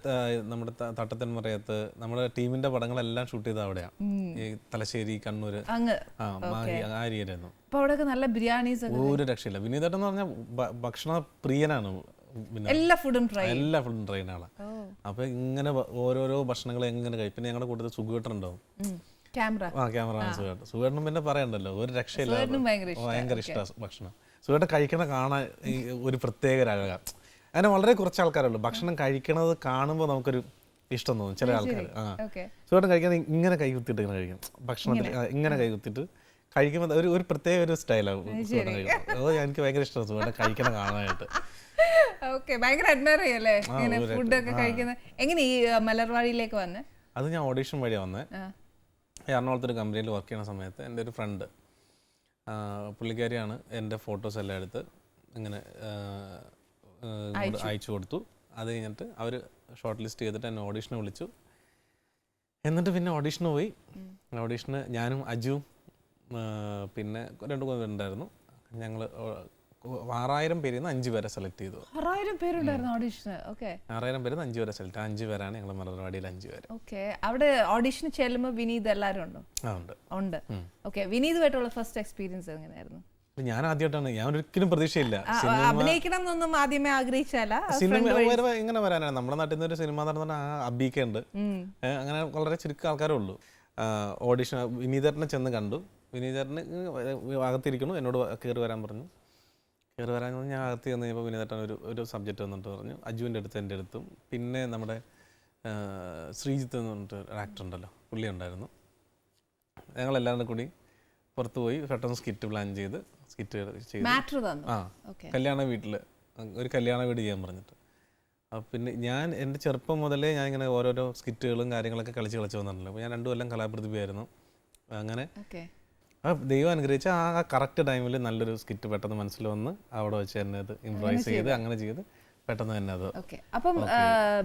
നമ്മുടെ തട്ടത്തിൻമറയത്ത് നമ്മുടെ ടീമിന്റെ പടങ്ങളെല്ലാം ഷൂട്ട് ചെയ്ത അവിടെയാണ്, ഈ തലശ്ശേരി, കണ്ണൂര്, ആ ഏരിയയിലായിരുന്നു. അപ്പൊ അവിടെയൊക്കെ നല്ല ബിരിയാണീസ് ഒരു രക്ഷയില്ല. വിനീതേട്ടൻ എന്ന് പറഞ്ഞാൽ ഭക്ഷണ പ്രിയനാണ്, എല്ലാ ഫുഡും ട്രെയിനാണ്. അപ്പൊ ഇങ്ങനെ ഓരോരോ ഭക്ഷണങ്ങൾ എങ്ങനെ കഴിക്കും. പിന്നെ ഞങ്ങളുടെ കൂട്ടത്തിൽ സുഖേട്ടനുണ്ടാവും, ക്യാമറ സുഖേട്ടനും പിന്നെ പറയണ്ടല്ലോ, ഒരു രക്ഷയില്ല, ഭയങ്കര ഇഷ്ടമാണ് ഭക്ഷണം. സുഖേട്ടൻ കഴിക്കണ കാണാൻ ഒരു പ്രത്യേക രാഗ. അങ്ങനെ വളരെ കുറച്ച് ആൾക്കാരുള്ളൂ ഭക്ഷണം കഴിക്കണത് കാണുമ്പോൾ നമുക്കൊരു ഇഷ്ടം തോന്നും. ചില ആൾക്കാർ സുഖേട്ടൻ കഴിക്കാൻ ഇങ്ങനെ കൈ കുത്തിയിട്ട് ഇങ്ങനെ കഴിക്കും, ഭക്ഷണത്തിൽ ഇങ്ങനെ കൈ കുത്തിയിട്ട് കഴിക്കുമ്പോൾ ഒരു പ്രത്യേക ഒരു സ്റ്റൈലാണ്. എനിക്ക് ഭയങ്കര ഇഷ്ടമാണ് സുഖം കഴിക്കണം കാണാനായിട്ട്. ഭയങ്കര അഡ്മയർ ചെയ്യല്ലേ ഫുഡൊക്കെ കഴിക്കുന്നത്. എങ്ങനെ ഈ മലർവാടിയിലേക്ക് വന്നേ? അത് ഞാൻ ഓഡീഷൻ വഴിയാണ് വന്നത്. എറണാകുളത്തൊരു കമ്പനിയിൽ വർക്ക് ചെയ്യുന്ന സമയത്ത് എൻ്റെ ഒരു ഫ്രണ്ട്, പുള്ളിക്കാരിയാണ് എൻ്റെ ഫോട്ടോസ് എല്ലാം എടുത്ത് ഇങ്ങനെ അയച്ചു കൊടുത്തു. അത് കഴിഞ്ഞിട്ട് അവർ ഷോർട്ട് ലിസ്റ്റ് ചെയ്തിട്ട് എന്നെ ഓഡീഷന് വിളിച്ചു. എന്നിട്ട് പിന്നെ ഓഡീഷന് പോയി. ഓഡീഷന് ഞാനും അജുവും പിന്നെ 2 പേരുണ്ടായിരുന്നു. ഞങ്ങൾ 6000 പേരിൽ നിന്ന് 5 പേരെ സെലക്ട് ചെയ്തു. 6000 പേരുണ്ടായിരുന്നു ഓഡീഷന്? 6000 പേരിൽ നിന്ന് 5 പേരെ സെലക്ട്. 5 പേരാണ് ഞങ്ങൾ മലർവാടിയിൽ 5 പേര്. അവിടെ ഓഡീഷന് ചെല്ലുമ്പോൾ വിനീത് എല്ലാവരും ഉണ്ടോ? ഉണ്ട്. വിനീതുമായിട്ടുള്ള ഫസ്റ്റ് എക്സ്പീരിയൻസ് എങ്ങനെയായിരുന്നു? ഞാൻ ആദ്യമായിട്ടാണ്, ഞാൻ ഒരിക്കലും പ്രതീക്ഷയില്ല അഭിനയിക്കണം എന്നൊന്നും ആദ്യമേ ആഗ്രഹിച്ചല്ല. സിനിമ എങ്ങനെ വരാനാണ്, നമ്മുടെ നാട്ടിൽ നിന്ന് ഒരു സിനിമ നടന്ന അഭിനയിക്കുന്നുണ്ട്, അങ്ങനെ വളരെ ചുരുക്കം ആൾക്കാരേ ഉള്ളൂ. ഓഡീഷൻ വിനീതേട്ടനെ ചെന്ന് കണ്ടു. വിനീതേട്ടന് അകത്തിരിക്കണു, എന്നോട് കയറി വരാൻ പറഞ്ഞു. കയറി വരാൻ ഞാൻ അകത്ത് ചെന്ന് കഴിഞ്ഞപ്പോൾ വിനീതേട്ടൻ ഒരു സബ്ജക്റ്റ് വന്നിട്ട് പറഞ്ഞു. അജുവിൻ്റെ അടുത്ത് എൻ്റെ അടുത്തും പിന്നെ നമ്മുടെ ശ്രീജിത്ത് എന്ന് പറഞ്ഞിട്ട് ഒരു ആക്ടർ ഉണ്ടല്ലോ, പുള്ളി ഉണ്ടായിരുന്നു. ഞങ്ങളെല്ലാവരും കൂടി പുറത്ത് പോയി പെട്ടെന്ന് സ്കിറ്റ് പ്ലാൻ ചെയ്ത് കല്യാണ വീട്ടിൽ ഒരു കല്യാണ വീട് ചെയ്യാൻ പറഞ്ഞിട്ട്. പിന്നെ ഞാൻ എൻ്റെ ചെറുപ്പം മുതലേ ഞാൻ ഇങ്ങനെ ഓരോരോ സ്കിറ്റുകളും കാര്യങ്ങളൊക്കെ കളിച്ച് വന്നിട്ടുണ്ടല്ലോ. അപ്പോൾ ഞാൻ 2 കൊല്ലം കലാപ്രതിഭയായിരുന്നു. അങ്ങനെ ദൈവം അനുഗ്രഹിച്ച ആ കറക്റ്റ് ടൈമിൽ നല്ലൊരു സ്കിറ്റ് പെട്ടെന്ന് മനസ്സിൽ വന്ന് അവിടെ വെച്ച് തന്നെ അത് ഇംപ്രൈസ് ചെയ്ത് അങ്ങനെ ചെയ്ത് പെട്ടെന്ന് തന്നെ അത്. അപ്പം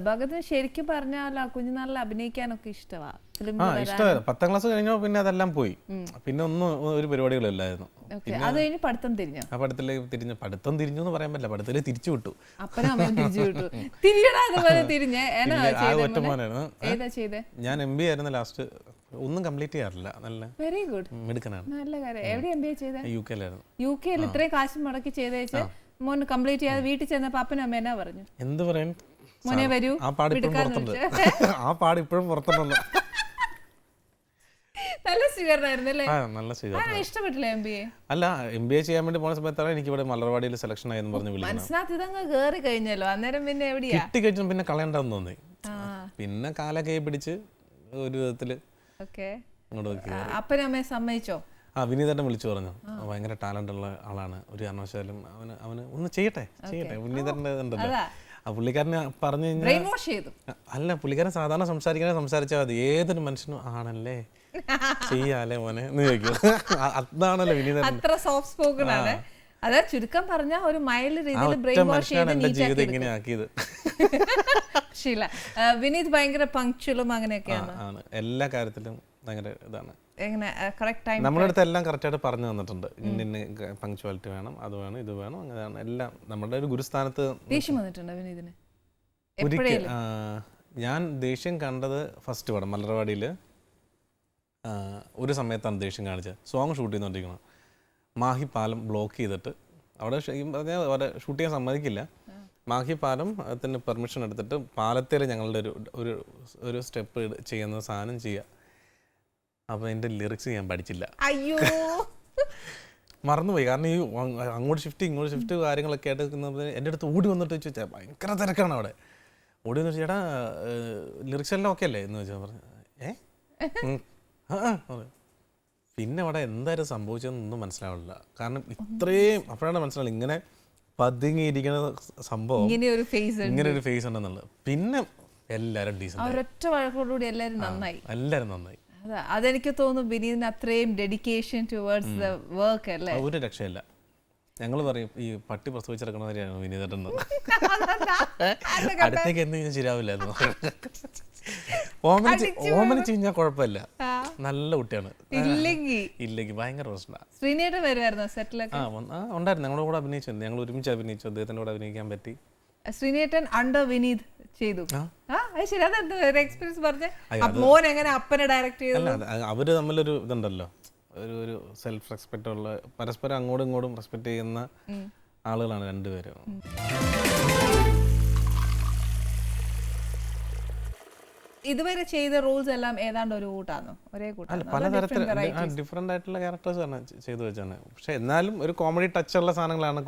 ഭഗത് ശരിക്കും പറഞ്ഞാൽ കുഞ്ഞുനാളിൽ അഭിനയിക്കാനൊക്കെ ഇഷ്ടമാണ്. ഇഷ്ടമായിരുന്നു. 10ാം ക്ലാസ് കഴിഞ്ഞോ പിന്നെ അതെല്ലാം പോയി. പിന്നെ ഒന്നും ഒരു പരിപാടികളില്ലായിരുന്നു. അത് കഴിഞ്ഞ് പഠിത്തം തിരിഞ്ഞു. ആ പഠിത്തത്തിലേക്ക് തിരിഞ്ഞു. പഠിത്തം തിരിഞ്ഞു എന്ന് പറയാൻ പറ്റില്ല, പഠിത്തത്തിലേക്ക് തിരിച്ചു വിട്ടു. ഞാൻ MBA ആയിരുന്നു ലാസ്റ്റ്. ഒന്നും കംപ്ലീറ്റ് ചെയ്യാറില്ല. നല്ല വെരി ഗുഡ്, മിടുക്കനാണ്. നല്ല കാര്യം. എവിടെ MBA ചെയ്തത്? UK-ലായിരുന്നു. UK-ൽ ഇത്രയും കാശ് മുടക്കി ചെയ്തേച്ച് മോൻ കംപ്ലീറ്റ് ചെയ്യാതെ വീട്ടിൽ ചെന്നപ്പോ അപ്പനും അമ്മ എന്നാ പറഞ്ഞു? എന്ത് പറയാൻ, മോനെ വരൂ, ആ പാട് ഇപ്പോഴും പുറത്തുണ്ട്. നല്ല സ്വീകരണമായിരുന്നല്ലേ? നല്ല സ്വീകരണം. ഇഷ്ടപ്പെട്ടില്ല MBA? അല്ല, MBA ചെയ്യാൻ വേണ്ടി പോണ സമയത്താണ് എനിക്ക് ഇവിടെ മലർവാടിയിൽ സെലക്ഷൻ ആയെന്ന് പറഞ്ഞ് വിളിക്കുന്നത്. മനസ്സിനകത്ത് ഇതങ്ങ് കേറി കഴിഞ്ഞല്ലോ, അന്നേരം പിന്നെ എവിടെയാ കിട്ടി കഴിഞ്ഞു പിന്നെ കളയണ്ടെന്ന് തോന്നി. പിന്നെ കാലൊക്കെ പിടിച്ച് ഒരു വിധത്തില് അപ്പനും അമ്മയെ സമ്മതിച്ചോ? വിനീതേട്ടൻ വിളിച്ചു പറഞ്ഞു, ഭയങ്കര ടാലന്റ് ഉള്ള ആളാണ്, ഒരു കാരണവശാലും അവന് ഒന്ന് ചെയ്യട്ടെ. വിനീതേട്ടൻ്റെ ഉണ്ടല്ലോ, ആ പുള്ളിക്കാരനെ പറഞ്ഞു കഴിഞ്ഞാൽ ബ്രെയിൻ വാഷ് ചെയ്തു. അല്ല, പുള്ളിക്കാരൻ സാധാരണ സംസാരിച്ചാൽ മതി, ഏതൊരു മനുഷ്യനും ആണല്ലേ ചെയ്യാലേ മോനെ എന്ന് ചോദിക്കും. അതാണല്ലോ വിനീതൻ. അത്ര സോഫ്റ്റ് സ്പോക്കൺ ആണ്. അതാ ചുരുക്കം പറഞ്ഞ ഒരു മൈൽഡ് രീതിയിൽ ബ്രെയിൻ വാഷ് ചെയ്ത് എന്റെ ജീവിതം ഇങ്ങനെ ആക്കിയത്. ശീല. വിനീത് ഭയങ്കര പങ്ക്ച്വലും അങ്ങനെയൊക്കെയാണ്, എല്ലാ കാര്യത്തിലും ഭയങ്കര ഇതാണ്. എങ്ങനെ കറക്റ്റ് ടൈം നമ്മുടെ അടുത്ത് എല്ലാം കറക്റ്റായിട്ട് പറഞ്ഞു തന്നിട്ടുണ്ട്. ഇന്ന പങ്ക്ച്വാലിറ്റി വേണം, അത് വേണം, ഇത് വേണം, അങ്ങനെയാണ് എല്ലാം. നമ്മുടെ ഒരു ഗുരുസ്ഥാനത്ത് ദേഷ്യം വന്നിട്ടുണ്ട് വിനീതിന്? ഒരിക്കൽ ഞാൻ ദേഷ്യം കണ്ടത് ഫസ്റ്റ് പടം മലർവാടിയിൽ ഒരു സമയത്താണ് ദേഷ്യം കാണിച്ചത്. സോങ് ഷൂട്ട് ചെയ്തുകൊണ്ടിരിക്കണം, മാഹി പാലം ബ്ലോക്ക് ചെയ്തിട്ട് അവിടെ പറഞ്ഞാൽ അവിടെ ഷൂട്ട് ചെയ്യാൻ സമ്മതിക്കില്ല. മാഹി പാലം അതിന് പെർമിഷൻ എടുത്തിട്ട് പാലത്തിൽ ഞങ്ങളുടെ ഒരു സ്റ്റെപ്പ് ചെയ്യുന്ന സാധനം ചെയ്യുക. അപ്പോൾ എൻ്റെ ലിറിക്സ് ഞാൻ പഠിച്ചില്ല, അയ്യോ മറന്നുപോയി. കാരണം ഈ അങ്ങോട്ട് ഷിഫ്റ്റ് കാര്യങ്ങളൊക്കെ ആയിട്ട് നിൽക്കുന്നത് എൻ്റെ അടുത്ത് ഓടി വന്നിട്ട് ചോദിച്ചാൽ ഭയങ്കര തിരക്കാണ് അവിടെ. ഓടി വന്നിട്ട് ചേട്ടാ ലിറിക്സ് എല്ലാം ഓക്കെ അല്ലേ എന്ന് ചോദിച്ചാൽ പറഞ്ഞു പിന്നെ അവിടെ എന്തായാലും സംഭവിച്ചതെന്നൊന്നും മനസ്സിലാവില്ല. കാരണം ഇത്രയും അപ്പോഴാണ് മനസ്സിലാവില്ല ഇങ്ങനെ പതുങ്ങിയിരിക്കുന്ന സംഭവം, ഇങ്ങനെ ഒരു ഫേസ് ഉണ്ടെന്നുള്ളത്. പിന്നെ എല്ലാവരും ഡീസൻ്റ്, ഒരൊറ്റ വഴക്കോടുകൂടി എല്ലാവരും നന്നായി. അതെനിക്ക് തോന്നുന്നു വിനീതിന് അത്രയും ഡെഡിക്കേഷൻ ടുവേർഡ്സ് ദ വർക്ക് അല്ലേ. ഒരു രക്ഷയില്ല. ഞങ്ങൾ പറയും ഈ പട്ടി പ്രസവിച്ചിറക്കണവരെയാണ് വിനീതേട്ടൻ. അടുത്തേക്ക് എന്തെങ്കിലും ശരിയാവില്ലായിരുന്നു. ഓമനിച്ച് കഴിഞ്ഞാൽ കുഴപ്പമില്ല, നല്ല കുട്ടിയാണ്. ഇല്ലെങ്കിൽ ഭയങ്കര പ്രശ്നമാണ്. ശ്രീനേട്ടൻ വരുമായിരുന്നു സെറ്റിലൊക്കെ? ഉണ്ടായിരുന്നു, ഞങ്ങളുടെ കൂടെ അഭിനയിച്ചു. ഞങ്ങൾ ഒരുമിച്ച് അഭിനയിച്ചു, അദ്ദേഹത്തിൻ്റെ കൂടെ അഭിനയിക്കാൻ പറ്റി. ശ്രീനേട്ടൻ അണ്ടർ വിനീത് ചെയ്തു. ശരി, അതെന്താ എക്സ്പീരിയൻസ് പറഞ്ഞേ? മോൻ എങ്ങനെ അപ്പനെ ഡയറക്റ്റ് ചെയ്തു? അവര് തമ്മിലൊരു ഇതുണ്ടല്ലോ, ഒരു സെൽഫ് റെസ്പെക്റ്റ് ഉള്ള, പരസ്പരം അങ്ങോട്ടും ഇങ്ങോട്ടും റെസ്പെക്ട് ചെയ്യുന്ന ആളുകളാണ് രണ്ടുപേരും. ഇതുവരെ ചെയ്ത റോൾസ് എല്ലാം ഏതാണ്ട് ഒരു കൂട്ടാണോ, ഒരേ കൂട്ടാണോ? പലതരത്തിൽ ഡിഫറെന്റ് ആയിട്ടുള്ള ക്യാരക്ടേഴ്സ് ആണ് ചെയ്തു വെച്ചാണ്. പക്ഷെ എന്നാലും ഒരു കോമഡി ടച്ച് ഉള്ള സാധനങ്ങളാണ്.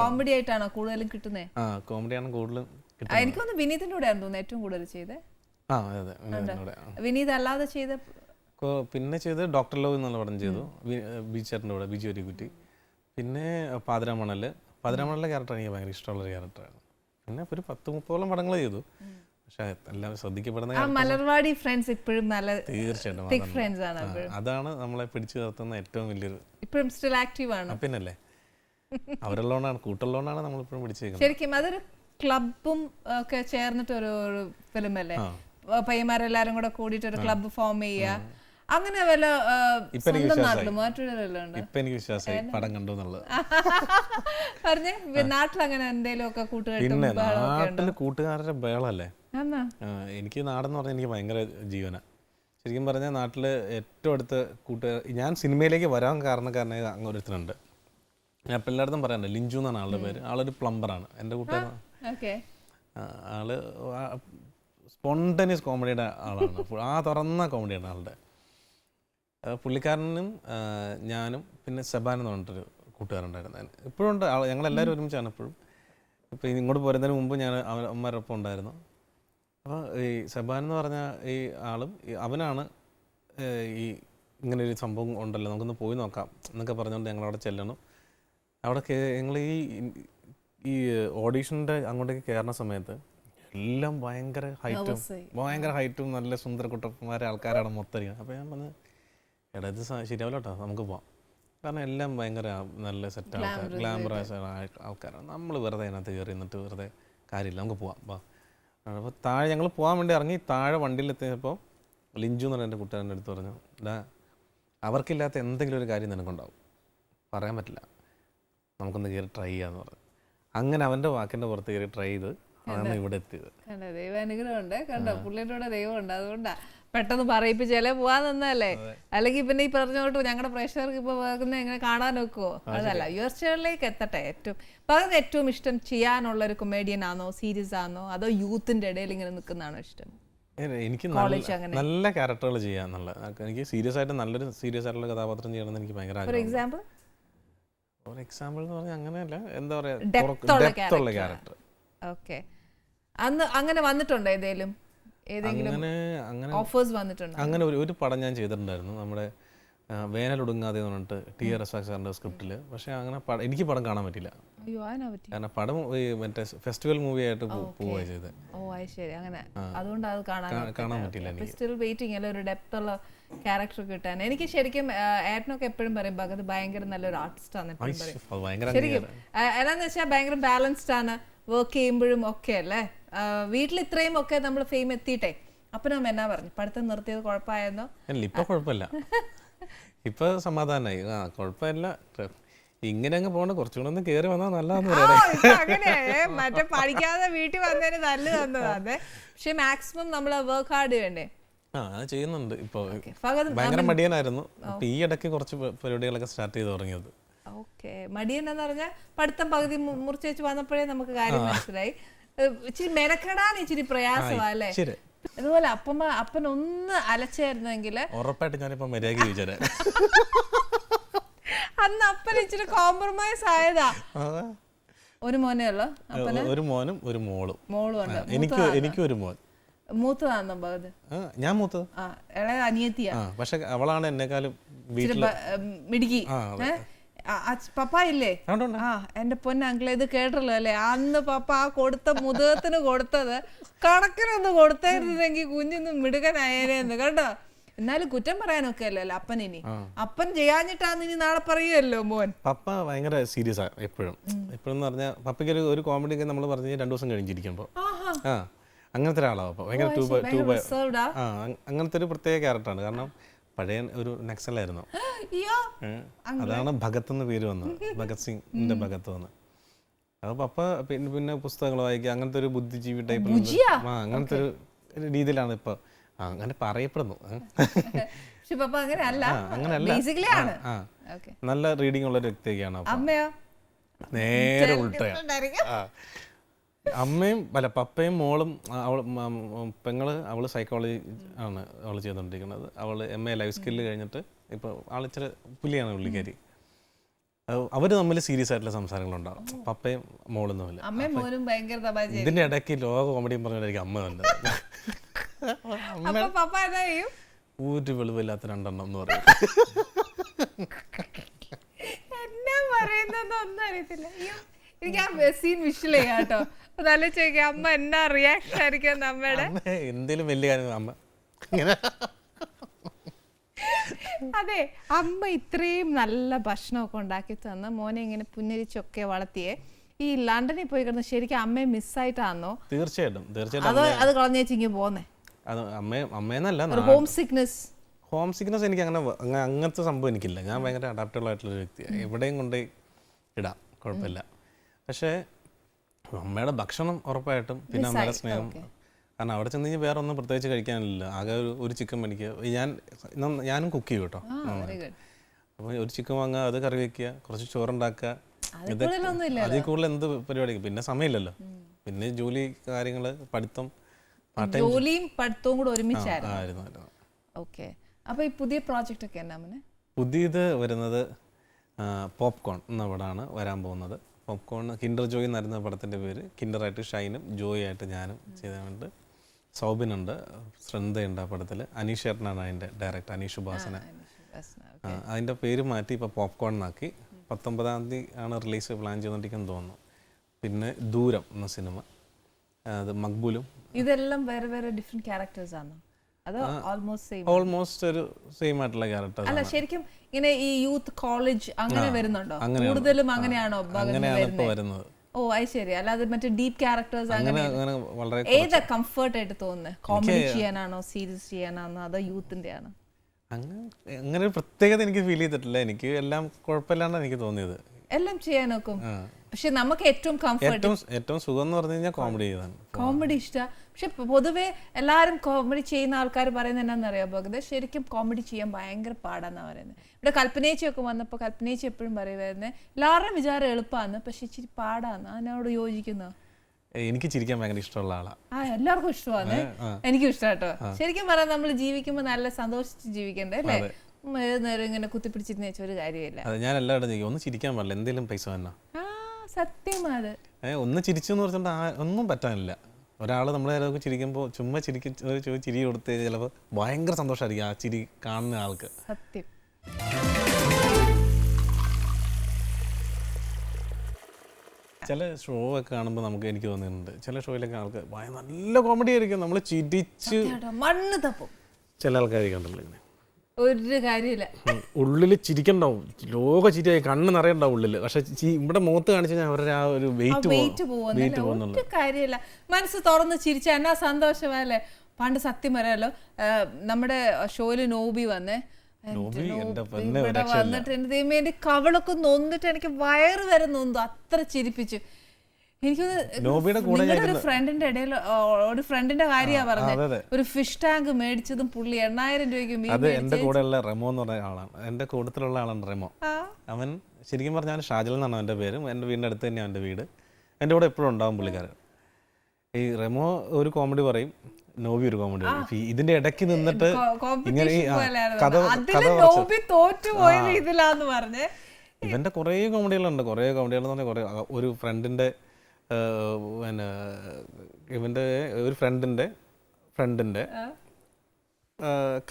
കോമഡി ആയിട്ടാണോ കൂടുതലും കിട്ടുന്നത്? കോമഡിയാണ് കൂടുതലും. എനിക്ക് തോന്നുന്നു വിനീതിന്റെ കൂടെ ആണെന്ന് തോന്നുന്നു ഏറ്റവും കൂടുതൽ ചെയ്തേ. വിനീത് അല്ലാതെ ചെയ്ത പിന്നെ ചെയ്ത് ഡോക്ടർ ലവ് എന്നുള്ള പടം ചെയ്തു, ബീച്ചേട്ടൻ്റെ കൂടെ, ബിജു അരിക്കുറ്റി. പിന്നെ പാതിരാമണലിലെ ക്യാരക്ടർ എനിക്ക് ഭയങ്കര ഇഷ്ടമുള്ളൊരു ക്യാരക്ടറാണ്. പിന്നെ ഒരു 10-30 പടങ്ങൾ ചെയ്തു. പക്ഷെ എല്ലാം ശ്രദ്ധിക്കപ്പെടുന്ന മലർവാടി ഫ്രണ്ട്സ് ഇപ്പോഴും നല്ല തീർച്ചയായിട്ടും അതാണ് നമ്മളെ പിടിച്ചു നിർത്തുന്ന ഏറ്റവും വലിയൊരു. ഇപ്പോഴും സ്റ്റിൽ ആക്റ്റീവ് ആണ്. പിന്നല്ലേ, അവരുള്ളതുകൊണ്ടാണ്, കൂട്ടുള്ളതുകൊണ്ടാണ് നമ്മളിപ്പോഴും പിടിച്ചേക്കുന്നത്. ശരിക്കും അതൊരു ക്ലബും ഒക്കെ ചേർന്നിട്ട് ഒരു ഫിലിം അല്ലേ? പയ്യന്മാരെല്ലാരും കൂടെ കൂടിയിട്ട് ഒരു ക്ലബ്ബ് ഫോം ചെയ്യുക, അങ്ങനെ വല്ല എനിക്ക് വിശ്വാസമായി പടം കണ്ടു എന്നുള്ളത്. പറഞ്ഞേ, നാട്ടിൽ അങ്ങനെ എന്തെങ്കിലും ഒക്കെ പിന്നെ നാട്ടില് കൂട്ടുകാരുടെ ബേളല്ലേ. എനിക്ക് നാടെന്ന് പറഞ്ഞാൽ എനിക്ക് ഭയങ്കര ജീവന. ശരിക്കും പറഞ്ഞാൽ നാട്ടില് ഏറ്റവും അടുത്ത കൂട്ടുകാർ, ഞാൻ സിനിമയിലേക്ക് വരാൻ കാരണക്കാരനായ അങ്ങോരുത്തരുണ്ട്. ഞാൻ ഇപ്പം എല്ലായിടത്തും പറയാറുണ്ട്, ലിഞ്ചു എന്നാണ് ആളുടെ പേര്. ആളൊരു പ്ലംബറാണ്, എൻ്റെ കൂട്ടുകാരൻ. ആള് സ്പോണ്ടനിയസ് കോമഡിയുടെ ആളാണ്, ആ തുറന്ന കോമഡിയാണ് ആളുടെ. പുള്ളിക്കാരനും ഞാനും പിന്നെ സെബാൻ എന്ന് പറഞ്ഞിട്ടൊരു കൂട്ടുകാരുണ്ടായിരുന്നു. ഇപ്പോഴും ഉണ്ട്, ഞങ്ങളെല്ലാവരും ഒരുമിച്ചാണ് ഇപ്പോഴും. ഇപ്പോൾ ഇങ്ങോട്ട് പോരുന്നതിന് മുമ്പ് ഞാൻ അമ്മമാരൊപ്പം ഉണ്ടായിരുന്നു. അപ്പോൾ ഈ സെബാൻ എന്ന് പറഞ്ഞ ഈ ആളും അവനാണ് ഈ ഇങ്ങനൊരു സംഭവം ഉണ്ടല്ലോ, നമുക്കൊന്ന് പോയി നോക്കാം എന്നൊക്കെ പറഞ്ഞുകൊണ്ട് ഞങ്ങളവിടെ ചെല്ലണം. അവിടെ ഞങ്ങൾ ഈ ഓഡീഷൻ്റെ അങ്ങോട്ടേക്ക് കയറുന്ന സമയത്ത് എല്ലാം ഭയങ്കര ഹൈറ്റും നല്ല സുന്ദര കുട്ടന്മാരെ ആൾക്കാരാണ് മൊത്തം. അപ്പോൾ ഞാൻ പറഞ്ഞു, എടാ ഇത് ശരിയാവില്ല കേട്ടോ, നമുക്ക് പോവാം. കാരണം എല്ലാം ഭയങ്കര നല്ല സെറ്റ് ആൾക്കാർ, ഗ്ലാമറസ് ആൾക്കാരാണ്. നമ്മൾ വെറുതെ അതിനകത്ത് കയറി നിന്നിട്ട് വെറുതെ കാര്യമില്ല, നമുക്ക് പോവാം വാ. അപ്പോൾ താഴെ ഞങ്ങൾ പോകാൻ വേണ്ടി ഇറങ്ങി, താഴെ വണ്ടിയിലെത്തിയപ്പോൾ ലിഞ്ചു എന്ന് പറഞ്ഞ എൻ്റെ കൂട്ടുകാരൻ്റെ അടുത്ത് പറഞ്ഞു, അവർക്കില്ലാത്ത എന്തെങ്കിലും ഒരു കാര്യം നിനക്കുണ്ടാവും, പറയാൻ പറ്റില്ല, നമുക്കൊന്ന് കയറി ട്രൈ ചെയ്യാന്ന് പറഞ്ഞു. അങ്ങനെ അവൻ്റെ വാക്കിൻ്റെ പുറത്ത് കയറി ട്രൈ ചെയ്ത് അതാണ് ഇവിടെ എത്തിയത്. ദൈവാനുഗ്രഹം ഉണ്ട്, കണ്ടോ, പുള്ളിയുടെ കൂടെ ദൈവമുണ്ട്. അതുകൊണ്ടാ പെട്ടെന്ന് പറയിപ്പിച്ചാലേ പോവാൻ നിന്നല്ലേ. അല്ലെങ്കിൽ പിന്നെ ഈ പറഞ്ഞോട്ട് ഞങ്ങളുടെ പ്രേക്ഷകർക്ക് ഇപ്പൊ എങ്ങനെ കാണാൻ നോക്കുവോ? അതല്ല, യുവർച്ചകളിലേക്ക് എത്തട്ടെ. ഏറ്റവും ഇഷ്ടം ചെയ്യാനുള്ള ഒരു കൊമേഡിയൻ ആണോ, സീരീസ് ആണോ, അതോ യൂത്തിന്റെ ഇടയിൽ ഇങ്ങനെ നിൽക്കുന്നതാണോ ഇഷ്ടം? എനിക്ക് നല്ല ക്യാരക്ടറുകൾ ചെയ്യാന്നുള്ള, എനിക്ക് സീരിയസ് ആയിട്ടുള്ള കഥാപാത്രം ചെയ്യണമെന്ന് എനിക്ക് ഭയങ്കര ആഗ്രഹം. ഫോർ എക്സാമ്പിൾ എന്ന് പറഞ്ഞാൽ അങ്ങനെയല്ല, എന്താ പറയാ, ഡെപ്തുള്ള ക്യാരക്ടർ. ഓക്കെ, അന്ന് അങ്ങനെ വന്നിട്ടുണ്ടോ ഏതെങ്കിലും ഓഫേഴ്സ് വന്നിട്ടുണ്ടോ? അങ്ങനെ ഒരു പടം ഞാൻ ചെയ്തിട്ടുണ്ടായിരുന്നു. നമ്മുടെ വേനലൊടുങ്ങാതെ എന്ന് പറഞ്ഞിട്ട് TR റസാഖ് സാറിൻ്റെ സ്ക്രിപ്റ്റിൽ. പക്ഷേ അങ്ങനെ എനിക്ക് പടം കാണാൻ പറ്റില്ല. അയ്യോ അതിനാ പറ്റി. കാരണം പടം മറ്റേ ഫെസ്റ്റിവൽ മൂവി ആയിട്ട് പോവുക ചെയ്തത്. ഓ അത് ശരി, അങ്ങനെ അതുകൊണ്ട് അത് കാണാൻ പറ്റില്ല എനിക്ക്. സ്റ്റിൽ വെയിറ്റിംഗ് അല്ല ഒരു ഡെപ്ത് ഉള്ള ക്യാരക്ടർ കിട്ടാൻ. എനിക്ക് ശരിക്കും ഏട്ടനൊക്കെ എപ്പോഴും പറയും ഭഗത് ഭയങ്കര നല്ലൊരു ആർട്ടിസ്റ്റ് ആണ് എപ്പോഴും പറയും. ശരിക്കും എന്നാന്ന് വെച്ചാൽ ഭയങ്കര ബാലൻസ്ഡ് ആണ്, വർക്ക് ചെയ്യുമ്പോഴും ഒക്കെ അല്ലേ. വീട്ടിൽ ഇത്രയും ഒക്കെ നമ്മൾ ഫെയിം എത്തിയിട്ടേ അപ്പനും എന്നാ പറഞ്ഞു പഠിത്തം നിർത്തിയത് കുഴപ്പമായെന്നോ? ഇപ്പൊ കുഴപ്പമില്ല, ഇപ്പൊ സമാധാനമായി. കുഴപ്പമില്ല, ഇങ്ങനെ അങ്ങ് പോകണ്ട, കുറച്ചുകൂടെ ഒന്ന് കയറി വന്നാൽ നല്ലതെന്ന് പറയാം. മറ്റേ പഠിക്കാതെ വീട്ടിൽ വന്നതിന് നല്ല തന്നതാണ്. പക്ഷെ മാക്സിമം നമ്മൾ വർക്ക് ഹാർഡ് വേണ്ടേ? ചെയ്യുന്നുണ്ട്. ഇപ്പൊ ഭയങ്കര മടിയനായിരുന്നു. ഈ ഇടയ്ക്ക് കുറച്ച് പരിപാടികളൊക്കെ സ്റ്റാർട്ട് ചെയ്ത് തുടങ്ങിയത്. ഓക്കെ, മടിയൻ എന്ന് പറഞ്ഞാൽ പഠിത്തം പകുതി മുറിച്ച് വെച്ച് വന്നപ്പോഴേ നമുക്ക് കാര്യം മനസ്സിലായി. ഇച്ചിരി മെനക്കെടാൻ ഇച്ചിരി പ്രയാസമാ അല്ലേ? അതുപോലെ അപ്പൻ ഒന്ന് അലച്ചായിരുന്നെങ്കിൽ ഉറപ്പായിട്ട് ഞാനിപ്പോ മര്യാദ ചോദിച്ചാൽ അന്ന് അപ്പൻ ഇച്ചിരി കോംപ്രമൈസ് ആയതാ. ഒരു മോനേ ഉള്ളു അപ്പന്? ഒരു മോനും ഒരു മോളും. മോളും ഉണ്ട്. എനിക്കും ഒരു മോൻ. മൂത്തതാണോ ഭഗത്? ഞാൻ മൂത്തത്. ഇളയ അനിയത്തിയാ. പക്ഷെ അവളാണ് എന്നെക്കാളും മിടുക്കി. പപ്പ ഇല്ലേ? എന്റെ പൊന്ന അങ്കിളെ, ഇത് കേട്ടല്ലോ അല്ലേ? അന്ന് പപ്പ ആ കൊടുത്ത മുതത്തിന് കൊടുത്തത് കണക്കിനൊന്ന് കൊടുത്തായിരുന്നെങ്കിൽ കുഞ്ഞൊന്നും മിടുക്കനായേനെന്ന് കേട്ടോ. എന്നാലും കുറ്റം പറയാനൊക്കെ അല്ലല്ലോ അപ്പൻ. ഇനി അപ്പൻ ചെയ്യാഞ്ഞിട്ടാന്ന് ഇനി നാളെ പറയുമല്ലോ മോൻ. പപ്പ ഭയങ്കര സീരിയസ് ആണ് എപ്പോഴും. എപ്പോഴും പറഞ്ഞാൽ പപ്പയ്ക്ക് ഒരു കോമഡി ഒക്കെ നമ്മൾ പറഞ്ഞ് 2 ദിവസം കഴിഞ്ഞിരിക്കുമ്പോ അങ്ങനത്തെ ഒരാളാണ്. അപ്പൊ ഭയങ്കര അങ്ങനത്തെ ഒരു പ്രത്യേക ക്യാരക്ടറാണ്. കാരണം പഴയ ഒരു നക്സലായിരുന്നു. അതാണ് ഭഗത് എന്ന് പേര് വന്നത്, ഭഗത് സിംഗിന്റെ ഭഗത്ത് വന്ന്. അപ്പൊ പപ്പ പിന്നെ പുസ്തകങ്ങൾ വായിക്കുക, അങ്ങനത്തെ ഒരു ബുദ്ധിജീവി ടൈപ്പ് അങ്ങനത്തെ ഒരു രീതിയിലാണ് ഇപ്പൊ അങ്ങനെ പറയപ്പെടുന്നു. അങ്ങനെയല്ല, നല്ല റീഡിംഗ് ഉള്ള ഒരു വ്യക്തിയൊക്കെയാണ്. നേരെ ഉൾട്ടയാണ്. അമ്മയും പപ്പയും മോളും അവള് സൈക്കോളജി ആണ് അവള് ചെയ്തോണ്ടിരിക്കുന്നത്. അവള് MA ലൈഫ് സ്കില്ല് കഴിഞ്ഞിട്ട് ഇപ്പൊ ആളിച്ചിരി പുലിയാണ് പുള്ളിക്കാരി. അവര് തമ്മിൽ സീരിയസ് ആയിട്ടുള്ള സംസാരങ്ങളുണ്ടാവും, പപ്പയും മോളും തമ്മിൽ. ഇതിന്റെ ഇടയ്ക്ക് ലോക കോമഡിയും പറഞ്ഞിട്ടായിരിക്കും അമ്മ വന്നത്. ഒരു വെളിവില്ലാത്ത 2 എണ്ണം എന്ന് പറയും. പറയുന്നൊന്നും അറിയത്തില്ല. എനിക്ക് ആ സീൻ വിഷ്വൽ ചെയ്യാം കേട്ടോ. നല്ല ചോദിക്കാം അമ്മ എന്നാ റിയാക്ഷൻ ആയിരിക്കും അമ്മയുടെ. എന്തേലും വലിയ കാര്യം അമ്മ അതെ, അമ്മ ഇത്രയും നല്ല ഭക്ഷണമൊക്കെ ഉണ്ടാക്കി തന്ന് മോനെ ഇങ്ങനെ പുന്നരിച്ചൊക്കെ വളർത്തിയേ. ഈ ലണ്ടനിൽ പോയി കിടന്ന് ശരിക്കും അമ്മയെ മിസ്സായിട്ടാണോ? തീർച്ചയായിട്ടും അത് കളഞ്ഞേച്ചിങ്ങ് പോന്നേ. അമ്മയെന്നല്ല, ഹോം സിക്നസ് എനിക്ക് അങ്ങനത്തെ സംഭവം എനിക്കില്ല. ഞാൻ ഭയങ്കര അഡാപ്റ്റബിൾ ആയിട്ടുള്ള ഒരു വ്യക്തിയാണ്. എവിടെയും കൊണ്ടേ ഇടാം, കുഴപ്പമില്ല. പക്ഷേ അമ്മയുടെ ഭക്ഷണം ഉറപ്പായിട്ടും, പിന്നെ അമ്മയുടെ സ്നേഹം. കാരണം അവിടെ ചെന്ന് കഴിഞ്ഞാൽ വേറെ ഒന്നും പ്രത്യേകിച്ച് കഴിക്കാനില്ല. ആകെ ഒരു ചിക്കൻ മേടിക്കുക. ഞാനും കുക്ക് ചെയ്യും കേട്ടോ. അപ്പോൾ ഒരു ചിക്കൻ വാങ്ങുക, അത് കറി വെക്കുക, കുറച്ച് ചോറുണ്ടാക്കുക, അതിൽ കൂടുതൽ എന്ത് പരിപാടി. പിന്നെ സമയമില്ലല്ലോ, പിന്നെ ജോലി കാര്യങ്ങള്, പഠിത്തം. ജോലിയും പഠിത്തവും കൂടെ ഒരുമിച്ചായിരുന്നു. ഓക്കെ, അപ്പോൾ ഈ പുതിയ പ്രോജക്റ്റ് ഒക്കെ എന്നാ? പുതിയത് വരുന്നത് പോപ്കോൺ എന്ന പടമാണ് വരാൻ പോകുന്നത്. പോപ്കോൺ കിൻഡർ ജോയ് എന്നായിരുന്നു പടത്തിൻ്റെ പേര്. കിൻഡറായിട്ട് ഷൈനും ജോയി ആയിട്ട് ഞാനും ചെയ്തിട്ടുണ്ട്. സൗബിനുണ്ട്, ശ്രദ്ധയുണ്ട് ആ പടത്തിൽ. അനീഷ് ചേട്ടനാണ് അതിൻ്റെ ഡയറക്ടർ, അനീഷ് ഉപാസന. അതിൻ്റെ പേര് മാറ്റി ഇപ്പോൾ പോപ്കോൺ എന്നാക്കി. 19-ാം തീയതി ആണ് റിലീസ് പ്ലാൻ ചെയ്തുകൊണ്ടിരിക്കുന്നു തോന്നുന്നു. പിന്നെ ദൂരം എന്ന സിനിമ, അത് മക്ബൂലും. ഇതെല്ലാം വേറെ വേറെ ഡിഫറെന്റ് ക്യാരക്ടേഴ്സ് ആണ്? ഓൾമോസ്റ്റ് ഒരു സെയിം ആയിട്ടുള്ള ക്യാരക്ടർ. അല്ല, ശരിക്കും ഇങ്ങനെ ഈ യൂത്ത് കോളേജ് അങ്ങനെ വരുന്നുണ്ടോ? കൂടുതലും അങ്ങനെയാണോ വരുന്നത്? ഓ അത് ശരി. അല്ലാതെ മറ്റേ ഡീപ് ക്യാരക്ടേഴ്സ് അങ്ങനെ ഏതാ കംഫർട്ട് ആയിട്ട് തോന്നുന്നത്? കോമഡി ചെയ്യാനാണോ, സീരിയസ് ചെയ്യാനാണോ, അതോ യൂത്തിന്റെ ആണോ? അങ്ങനെ ഒരു പ്രത്യേകത എനിക്ക് ഫീൽ ചെയ്തിട്ടില്ല. എനിക്ക് എല്ലാം കുഴപ്പമില്ലാണ്ട് എനിക്ക് തോന്നിയത്. എല്ലാം ചെയ്യാൻ നോക്കും. പക്ഷെ നമുക്ക് ഏറ്റവും കംഫർട്ട്, ഏറ്റവും സുഖം എന്ന് പറഞ്ഞു കഴിഞ്ഞാൽ കോമഡി ചെയ്താണ്. കോമഡി ഇഷ്ടമാണ്. പക്ഷെ പൊതുവെ എല്ലാവരും കോമഡി ചെയ്യുന്ന ആൾക്കാർ പറയുന്നത് എന്നാന്നറിയാം ഭഗത്, ശരിക്കും കോമഡി ചെയ്യാൻ ഭയങ്കര പാടാന്നാ പറയുന്നത്. ഇവിടെ കൽപ്പനേച്ചിയൊക്കെ വന്നപ്പോൾ കൽപ്പനേച്ചി എപ്പോഴും പറയുമായിരുന്നത് എല്ലാവരുടെയും വിചാരം എളുപ്പമാണ്, പക്ഷെ ഇച്ചിരി പാടാന്ന്. അതിനോട് യോജിക്കുന്നു. എനിക്ക് ചിരിക്കാൻ ഭയങ്കര ഇഷ്ടമുള്ള ആളാണ്. എല്ലാവർക്കും ഇഷ്ടമാണ്, എനിക്കും ഇഷ്ടമാട്ടോ. ശരിക്കും പറയാം, നമ്മൾ ജീവിക്കുമ്പോൾ നല്ല സന്തോഷിച്ച് ജീവിക്കണ്ടേ അല്ലേ? ഏത് നേരം ഇങ്ങനെ കുത്തിപ്പിടിച്ചിരുന്ന ഒരു കാര്യമില്ല. ഞാൻ എല്ലാവരും ഒന്ന് ചിരിക്കാൻ പാടില്ല, എന്തെങ്കിലും പൈസ തന്നെ. സത്യമാണ്. ഒന്ന് ചിരിച്ചു എന്ന് പറഞ്ഞിട്ട് ഒന്നും പറ്റാനില്ല. ഒരാൾ നമ്മളെ ചിരിക്കുമ്പോൾ ചുമ്മാ ചിരി കൊടുത്ത് ചിലപ്പോൾ ഭയങ്കര സന്തോഷമായിരിക്കും ആ ചിരി കാണുന്ന ആൾക്ക്. സത്യം. ചില ഷോ ഒക്കെ കാണുമ്പോൾ എനിക്ക് തോന്നുന്നുണ്ട് ചില ഷോയിലൊക്കെ ആൾക്ക് നല്ല കോമഡി ആയിരിക്കും, നമ്മൾ ചിരിച്ച് മണ്ണ് തപ്പും ചില ആൾക്കാർ കണ്ടല്ലോ ഇങ്ങനെ ഒരു കാര്യമില്ല, ഉള്ളിൽ ചിരിക്കണ്ടാവും, ലോക ചിരിയായി കണ്ണ് നിറയണ്ടാവും ഉള്ളില്, പക്ഷെ ഇവിടെ മുഖത്ത് കാണിച്ചു കഴിഞ്ഞാൽ അവരുടെ ആ ഒരു വെയിറ്റ് പോകുന്നില്ല. കാര്യമില്ല, മനസ്സ് തുറന്ന് ചിരിച്ച എന്നാ സന്തോഷമല്ലേ. പണ്ട് സത്യം പറയാലോ, നമ്മുടെ ഷോയില് നോബി വന്നേ, ഇവിടെ വന്നിട്ട് എന്റെ ദൈവമേ എന്റെ കവളൊക്കെ നൊന്നിട്ട് എനിക്ക് വയറ് വരെ നൊന്തു, അത്ര ചിരിപ്പിച്ചു. എനിക്കൊന്ന് ഒരു ഫ്രണ്ടിന്റെ ഇടയിൽ ഒരു ഫ്രണ്ടിന്റെ കാര്യമാണ് പറഞ്ഞത്, ഒരു ഫിഷ് ടാങ്ക് മേടിച്ചതും പുള്ളി 8000 രൂപയ്ക്ക്. അത് എന്റെ കൂടെയുള്ള റെമോ എന്ന് പറഞ്ഞ ആളാണ്, എന്റെ കൂട്ടത്തിലുള്ള ആളാണ് റെമോ. അവൻ ശരിക്കും പറഞ്ഞാൽ ഷാജൽ എന്നാണ് അവന്റെ പേര്, എന്റെ വീടിന്റെ അടുത്ത് തന്നെയാണ് അവന്റെ വീട്, എന്റെ കൂടെ എപ്പോഴും ഉണ്ടാവും പുള്ളിക്കാരൻ. ഈ റെമോ ഒരു കോമഡി പറയും, നോബി ഒരു കോമഡി പറയും. ഇതിന്റെ ഇടയ്ക്ക് നിന്നിട്ട് ഇങ്ങനെ ഇവന്റെ കുറേ കോമഡികളുണ്ട്, കുറേ കോമഡികൾ എന്ന് പറഞ്ഞാൽ കുറേ. ഒരു ഫ്രണ്ടിന്റെ പിന്നെ ഇവന്റെ ഒരു ഫ്രണ്ടിന്റെ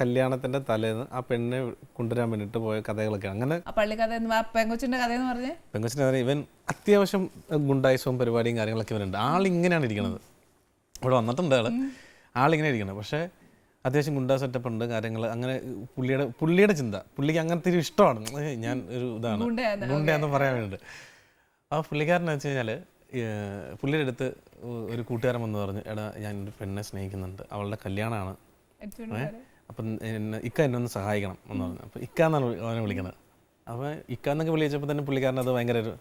കല്യാണത്തിന്റെ തലേന്ന് ആ പെണ്ണിനെ കൊണ്ടുവരാൻ വേണ്ടിട്ട് പോയ കഥകളൊക്കെ. അങ്ങനെ പെങ്കൊച്ചിന്റെ കഥ ഇവൻ അത്യാവശ്യം ഗുണ്ടായിസവും പരിപാടിയും കാര്യങ്ങളൊക്കെ ഇവനുണ്ട്. ആളിങ്ങനെയാണ് ഇരിക്കുന്നത്, ഇവിടെ വന്നിട്ടുണ്ട് ആളിങ്ങനെ ഇരിക്കണം, പക്ഷേ അത്യാവശ്യം ഗുണ്ടാ സെറ്റപ്പ് ഉണ്ട് കാര്യങ്ങൾ. അങ്ങനെ പുള്ളിയുടെ ചിന്ത, പുള്ളിക്ക് അങ്ങനത്തെ ഒരു ഇഷ്ടമാണ്, ഞാൻ ഒരു ഇതാണ് ഗുണ്ടയാന്ന് പറയാൻ വേണ്ടിയിട്ട്. ആ പുള്ളിക്കാരനെന്ന് വെച്ച് കഴിഞ്ഞാൽ പുള്ളിയുടെ അടുത്ത് ഒരു കൂട്ടുകാരൻ വന്ന് പറഞ്ഞു, എടാ ഞാനൊരു പെണ്ണെ സ്നേഹിക്കുന്നുണ്ട്, അവളുടെ കല്യാണമാണ്, അപ്പം ഇക്ക എന്നെ ഒന്ന് സഹായിക്കണം എന്ന് പറഞ്ഞു. അപ്പോൾ ഇക്ക എന്നാണ് അവനെ വിളിക്കുന്നത്. അപ്പോൾ ഇക്ക എന്നൊക്കെ വിളിച്ചപ്പോൾ തന്നെ പുള്ളിക്കാരൻ അത് ഭയങ്കര ഒരു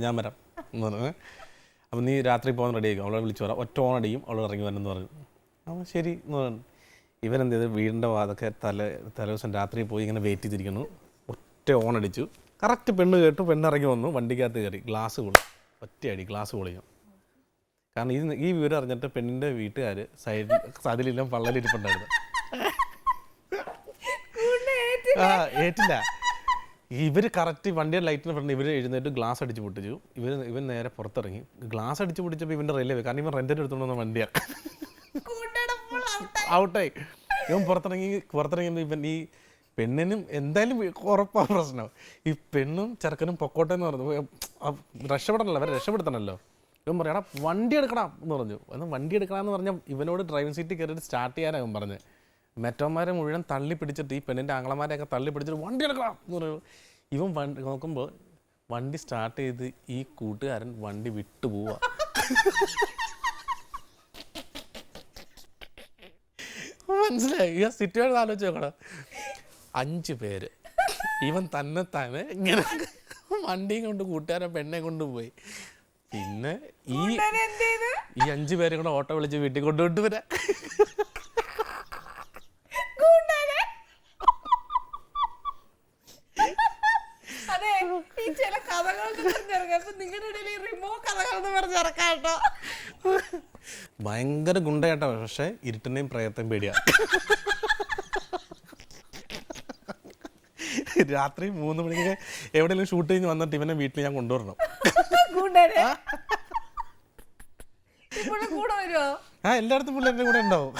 ഞാൻ വരാം എന്ന് പറഞ്ഞു. അപ്പം നീ രാത്രി പോകാൻ റെഡി ആയിരിക്കും, അവളെ വിളിച്ചു പറയാം, ഒറ്റ ഓൺ അടിക്കും, അവൾ ഇറങ്ങി വരണമെന്ന് പറഞ്ഞു. അപ്പോൾ ശരി എന്ന് പറഞ്ഞു. ഇവനെന്ത് ചെയ്ത് വീടിൻ്റെ വാതൊക്കെ തലേദിവസം രാത്രി പോയി ഇങ്ങനെ വെയിറ്റ് ചെയ്തിരിക്കുന്നു, ഒറ്റ ഓൺ അടിച്ചു. കറക്റ്റ് പെണ്ണ് കേട്ടു, പെണ്ണിറങ്ങി വന്നു, വണ്ടിക്കകത്ത് കയറി, ഗ്ലാസ് പൊളി, ഒറ്റയടി ഗ്ലാസ് പൊളിയും. കാരണം ഈ വിവരം അറിഞ്ഞിട്ട് പെണ്ണിൻ്റെ വീട്ടുകാർ അതിലെല്ലാം പള്ളലിരിപ്പുണ്ടായിരുന്നു. ഏറ്റില്ല. ഇവർ കറക്റ്റ് വണ്ടിയുടെ ലൈറ്റിന് ഫ്രണ്ട് ഇവർ എഴുന്നേറ്റ് ഗ്ലാസ് അടിച്ച് പൊട്ടിച്ചു. ഇവൻ നേരെ പുറത്തിറങ്ങി, ഗ്ലാസ് അടിച്ച് പൊട്ടിച്ചപ്പോൾ ഇവൻ്റെ റെയിൽവേ, കാരണം ഇവൻ റെൻറ്റിന് എടുത്തുകൊണ്ട് വന്ന വണ്ടിയാണ്, ഔട്ടായി. ഇവൻ പുറത്തിറങ്ങി ഇവൻ ഈ പെണ്ണിനും എന്തായാലും ഉറപ്പാണ് പ്രശ്നം. ഈ പെണ്ണും ചെറുക്കനും പൊക്കോട്ടെ എന്ന് പറഞ്ഞു, രക്ഷപ്പെടണല്ലോ, അവരെ രക്ഷപ്പെടുത്തണമല്ലോ. ഇവൻ പറയാം, വണ്ടി എടുക്കണം എന്ന് പറഞ്ഞു. എന്നാൽ വണ്ടി എടുക്കണമെന്ന് പറഞ്ഞാൽ ഇവനോട് ഡ്രൈവിംഗ് സീറ്റിൽ കയറിയിട്ട് സ്റ്റാർട്ട് ചെയ്യാനാണ് ഇവൻ പറഞ്ഞത്. മെറ്റോമാരെ മുഴുവൻ തള്ളി പിടിച്ചിട്ട് ഈ പെണ്ണിൻ്റെ ആങ്ങളമാരെയൊക്കെ തള്ളി പിടിച്ചിട്ട് വണ്ടി എടുക്കണം എന്ന് പറഞ്ഞു. ഇവൻ വണ്ടി നോക്കുമ്പോൾ വണ്ടി സ്റ്റാർട്ട് ചെയ്ത് ഈ കൂട്ടുകാരൻ വണ്ടി വിട്ടു പോവാ. മനസ്സിലായി? ഈ സിറ്റുവേഷൻ ആലോചിച്ച് നോക്കണം. 5 പേര് ഇവൻ തന്നെ ഇങ്ങനെ വണ്ടിയും കൊണ്ട് കൂട്ടുകാരൻ പെണ്ണെ കൊണ്ടുപോയി. പിന്നെ ഈ 5 പേരെ കൂടെ ഓട്ടോ വിളിച്ച് വീട്ടിൽ കൊണ്ടുവിട്ട് വരാം. ഭയങ്കര ഗുണ്ടയാട്ടോ, പക്ഷെ ഇരുട്ടിനെയും പ്രയത്നം പേടിയാ. രാത്രി 3 മണിക്ക് എവിടെയെങ്കിലും ഷൂട്ട് കഴിഞ്ഞ് വന്നിട്ട് ഇവനെ വീട്ടിൽ ഞാൻ കൊണ്ടുവരണം. എല്ലായിടത്തും പുള്ളി എൻ്റെ കൂടെ ഉണ്ടാവും.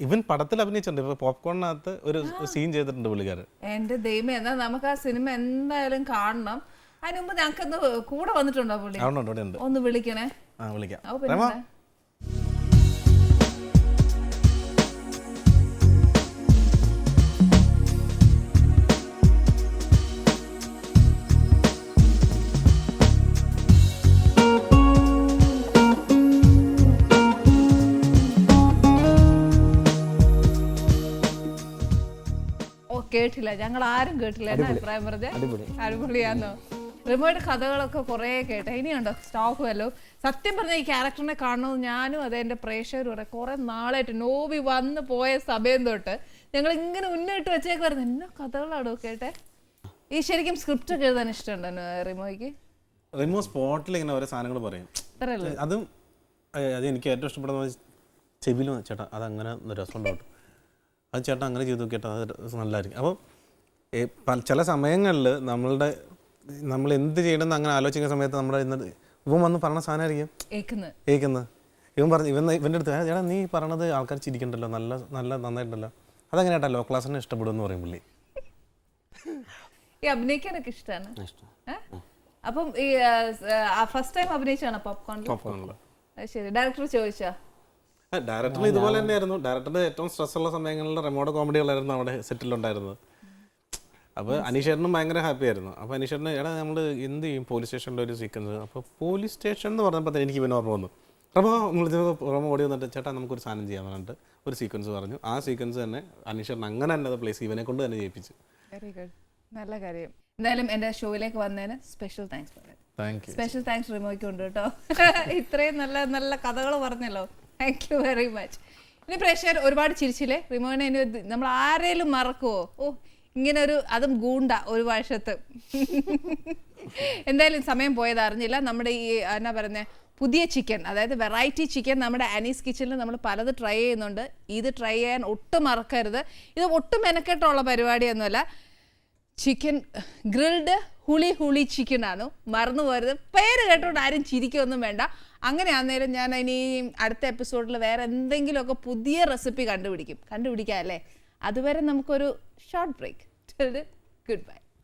ഇവൻ പടത്തിൽ അഭിനയിച്ചിട്ടുണ്ട്, ഇപ്പൊ പോപ്കോണിനകത്ത് ഒരു സീൻ ചെയ്തിട്ടുണ്ട് പുള്ളിക്കാരൻ. എന്റെ ദൈവം, എന്നാ നമുക്ക് ആ സിനിമ എന്തായാലും കാണണം. അതിന് മുമ്പ് ഞങ്ങൾക്കൊന്ന് കൂടെ വന്നിട്ടുണ്ടോ പുള്ളി? ഒന്ന് വിളിക്കണേ. വിളിക്കാം. കേട്ടില്ല, ഞങ്ങൾ ആരും കേട്ടില്ല. എന്നെ അഭിപ്രായം പറഞ്ഞേ? അടിപൊളിയാന്നോ? റിമോയുടെ കഥകളൊക്കെ കുറേ കേട്ടെ. ഇനിയുണ്ടോ സ്റ്റോക്ക് വല്ലോ? സത്യം പറഞ്ഞ ഈ ക്യാരക്ടറിനെ കാണണമെന്ന് ഞാനും അതെ എൻ്റെ പ്രേക്ഷകരും പറയാം. കുറെ നാളായിട്ട് നോബി വന്ന് പോയ സമയം തൊട്ട് ഞങ്ങൾ ഇങ്ങനെ മുന്നിട്ട് വെച്ചേക്കുവായിരുന്നു. എന്നാ കഥകളാണോ കേട്ടെ? ഈ ശരിക്കും സ്ക്രിപ്റ്റ് ഒക്കെ എഴുതാൻ ഇഷ്ടമുണ്ടോ റിമോയ്ക്ക്? റിമോ സ്പോട്ടിൽ ഇങ്ങനെ ഓരോ സാധനങ്ങൾ പറയും. അതും അത് എനിക്ക് ഏറ്റവും ഇഷ്ടപ്പെടുന്നത് ചെവിലും ചേട്ടാ അതങ്ങനെ രസമുണ്ടാവും, അത് ചേട്ടാ അങ്ങനെ ചെയ്തു നോക്കിയിട്ടാ അത് നല്ലതായിരിക്കും. അപ്പോൾ ചില സമയങ്ങളിൽ നമ്മൾ എന്ത് ചെയ്യണമെന്ന് അങ്ങനെ ആലോചിക്കുന്ന സമയത്ത് നമ്മുടെ ഇവൻ വന്ന് പറഞ്ഞ സാധനമായിരിക്കും ഏക്കുന്നത്. ഇവൻ പറഞ്ഞു ഇവൻ്റെ അടുത്ത് ചേട്ടാ നീ പറഞ്ഞത് ആൾക്കാർ ചിരിക്കണ്ടല്ലോ, നന്നായിട്ടുണ്ടല്ലോ, അതങ്ങനെയാട്ടാ ലോ ക്ലാസ്സിനെ ഇഷ്ടപ്പെടുമെന്ന് പറയും പുള്ളി. ഈ അഭിനയിക്കാനൊക്കെ ഇഷ്ടമാണ്. അപ്പം ഈ ഫസ്റ്റ് ടൈം അഭിനയിച്ചാണ് പോപ്കോണിൽ? ശരി. ഡയറക്ടർ ചോദിച്ചാ? ഡയറക്ടറിന് ഇതുപോലെ തന്നെയായിരുന്നു. ഡയറക്ടറുടെ ഏറ്റവും സ്ട്രെസ് ഉള്ള സമയങ്ങളിൽ റിമോട്ട് കോമഡികളായിരുന്നു അവിടെ സെറ്റിലുണ്ടായിരുന്നത്. അപ്പോൾ അനീഷേട്ടനും ഭയങ്കര ഹാപ്പി ആയിരുന്നു. അപ്പോൾ അനീഷേട്ടന് എടാ നമ്മൾ എന്ത് ചെയ്യും പോലീസ് സ്റ്റേഷനിലെ ഒരു സീക്വൻസ്. അപ്പോൾ പോലീസ് സ്റ്റേഷൻ എന്ന് പറഞ്ഞപ്പോൾ എനിക്ക് പിന്നെ ഓർമ്മ വന്നു. റമോ ഓടി വന്നിട്ട് ചേട്ടാ നമുക്കൊരു സാധനം ചെയ്യാമെന്ന് പറഞ്ഞിട്ട് ഒരു സീക്വൻസ് പറഞ്ഞു. ആ സീക്വൻസ് തന്നെ അനീഷേട്ടൻ അങ്ങനെ തന്നെ അത് പ്ലേസ് ഇവനെ കൊണ്ട് തന്നെ ചെയ്യിപ്പിച്ചു. Very good. നല്ല കാര്യം. എന്തായാലും എൻ്റെ ഷോയിലേക്ക് വന്നതിന് സ്പെഷ്യൽ താങ്ക്സ് പറയാം. സ്പെഷ്യൽ താങ്ക്സ് റിമോയ്ക്ക് ഉണ്ട് കേട്ടോ. ഇത്രയും നല്ല നല്ല കഥകൾ പറഞ്ഞല്ലോ. Thank you very much. ഇനി പ്രേക്ഷകർ ഒരുപാട് ചിരിച്ചില്ലേ റിമോനെ? ഇനി നമ്മൾ ആരേലും മറക്കുമോ? ഓ ഇങ്ങനെ ഒരു അതും ഗൂണ്ട ഒരു വശത്ത്. എന്തായാലും സമയം പോയത് അറിഞ്ഞില്ല. നമ്മുടെ ഈ എന്നാ പറയുന്നത് പുതിയ ചിക്കൻ, അതായത് വെറൈറ്റി ചിക്കൻ നമ്മുടെ ആനീസ് കിച്ചണിൽ നമ്മൾ പലത് ട്രൈ ചെയ്യുന്നുണ്ട്. ഇത് ട്രൈ ചെയ്യാൻ ഒട്ടും മറക്കരുത്. ഇത് ഒട്ടും മെനക്കെട്ടുള്ള പരിപാടിയൊന്നുമല്ല. ചിക്കൻ ഗ്രിൽഡ് ഹുളി ചിക്കൻ ആണ്. മറന്നു പോരുത്. പേര് കേട്ടോണ്ട് ആരും ചിരിക്കൊന്നും വേണ്ട. അങ്ങനെ ആന്നേരം ഞാൻ ഇനി അടുത്ത എപ്പിസോഡിൽ വേറെ എന്തെങ്കിലുമൊക്കെ പുതിയ റെസിപ്പി കണ്ടുപിടിക്കാം അല്ലേ? അതുവരെ നമുക്കൊരു ഷോർട്ട് ബ്രേക്ക്. Good bye.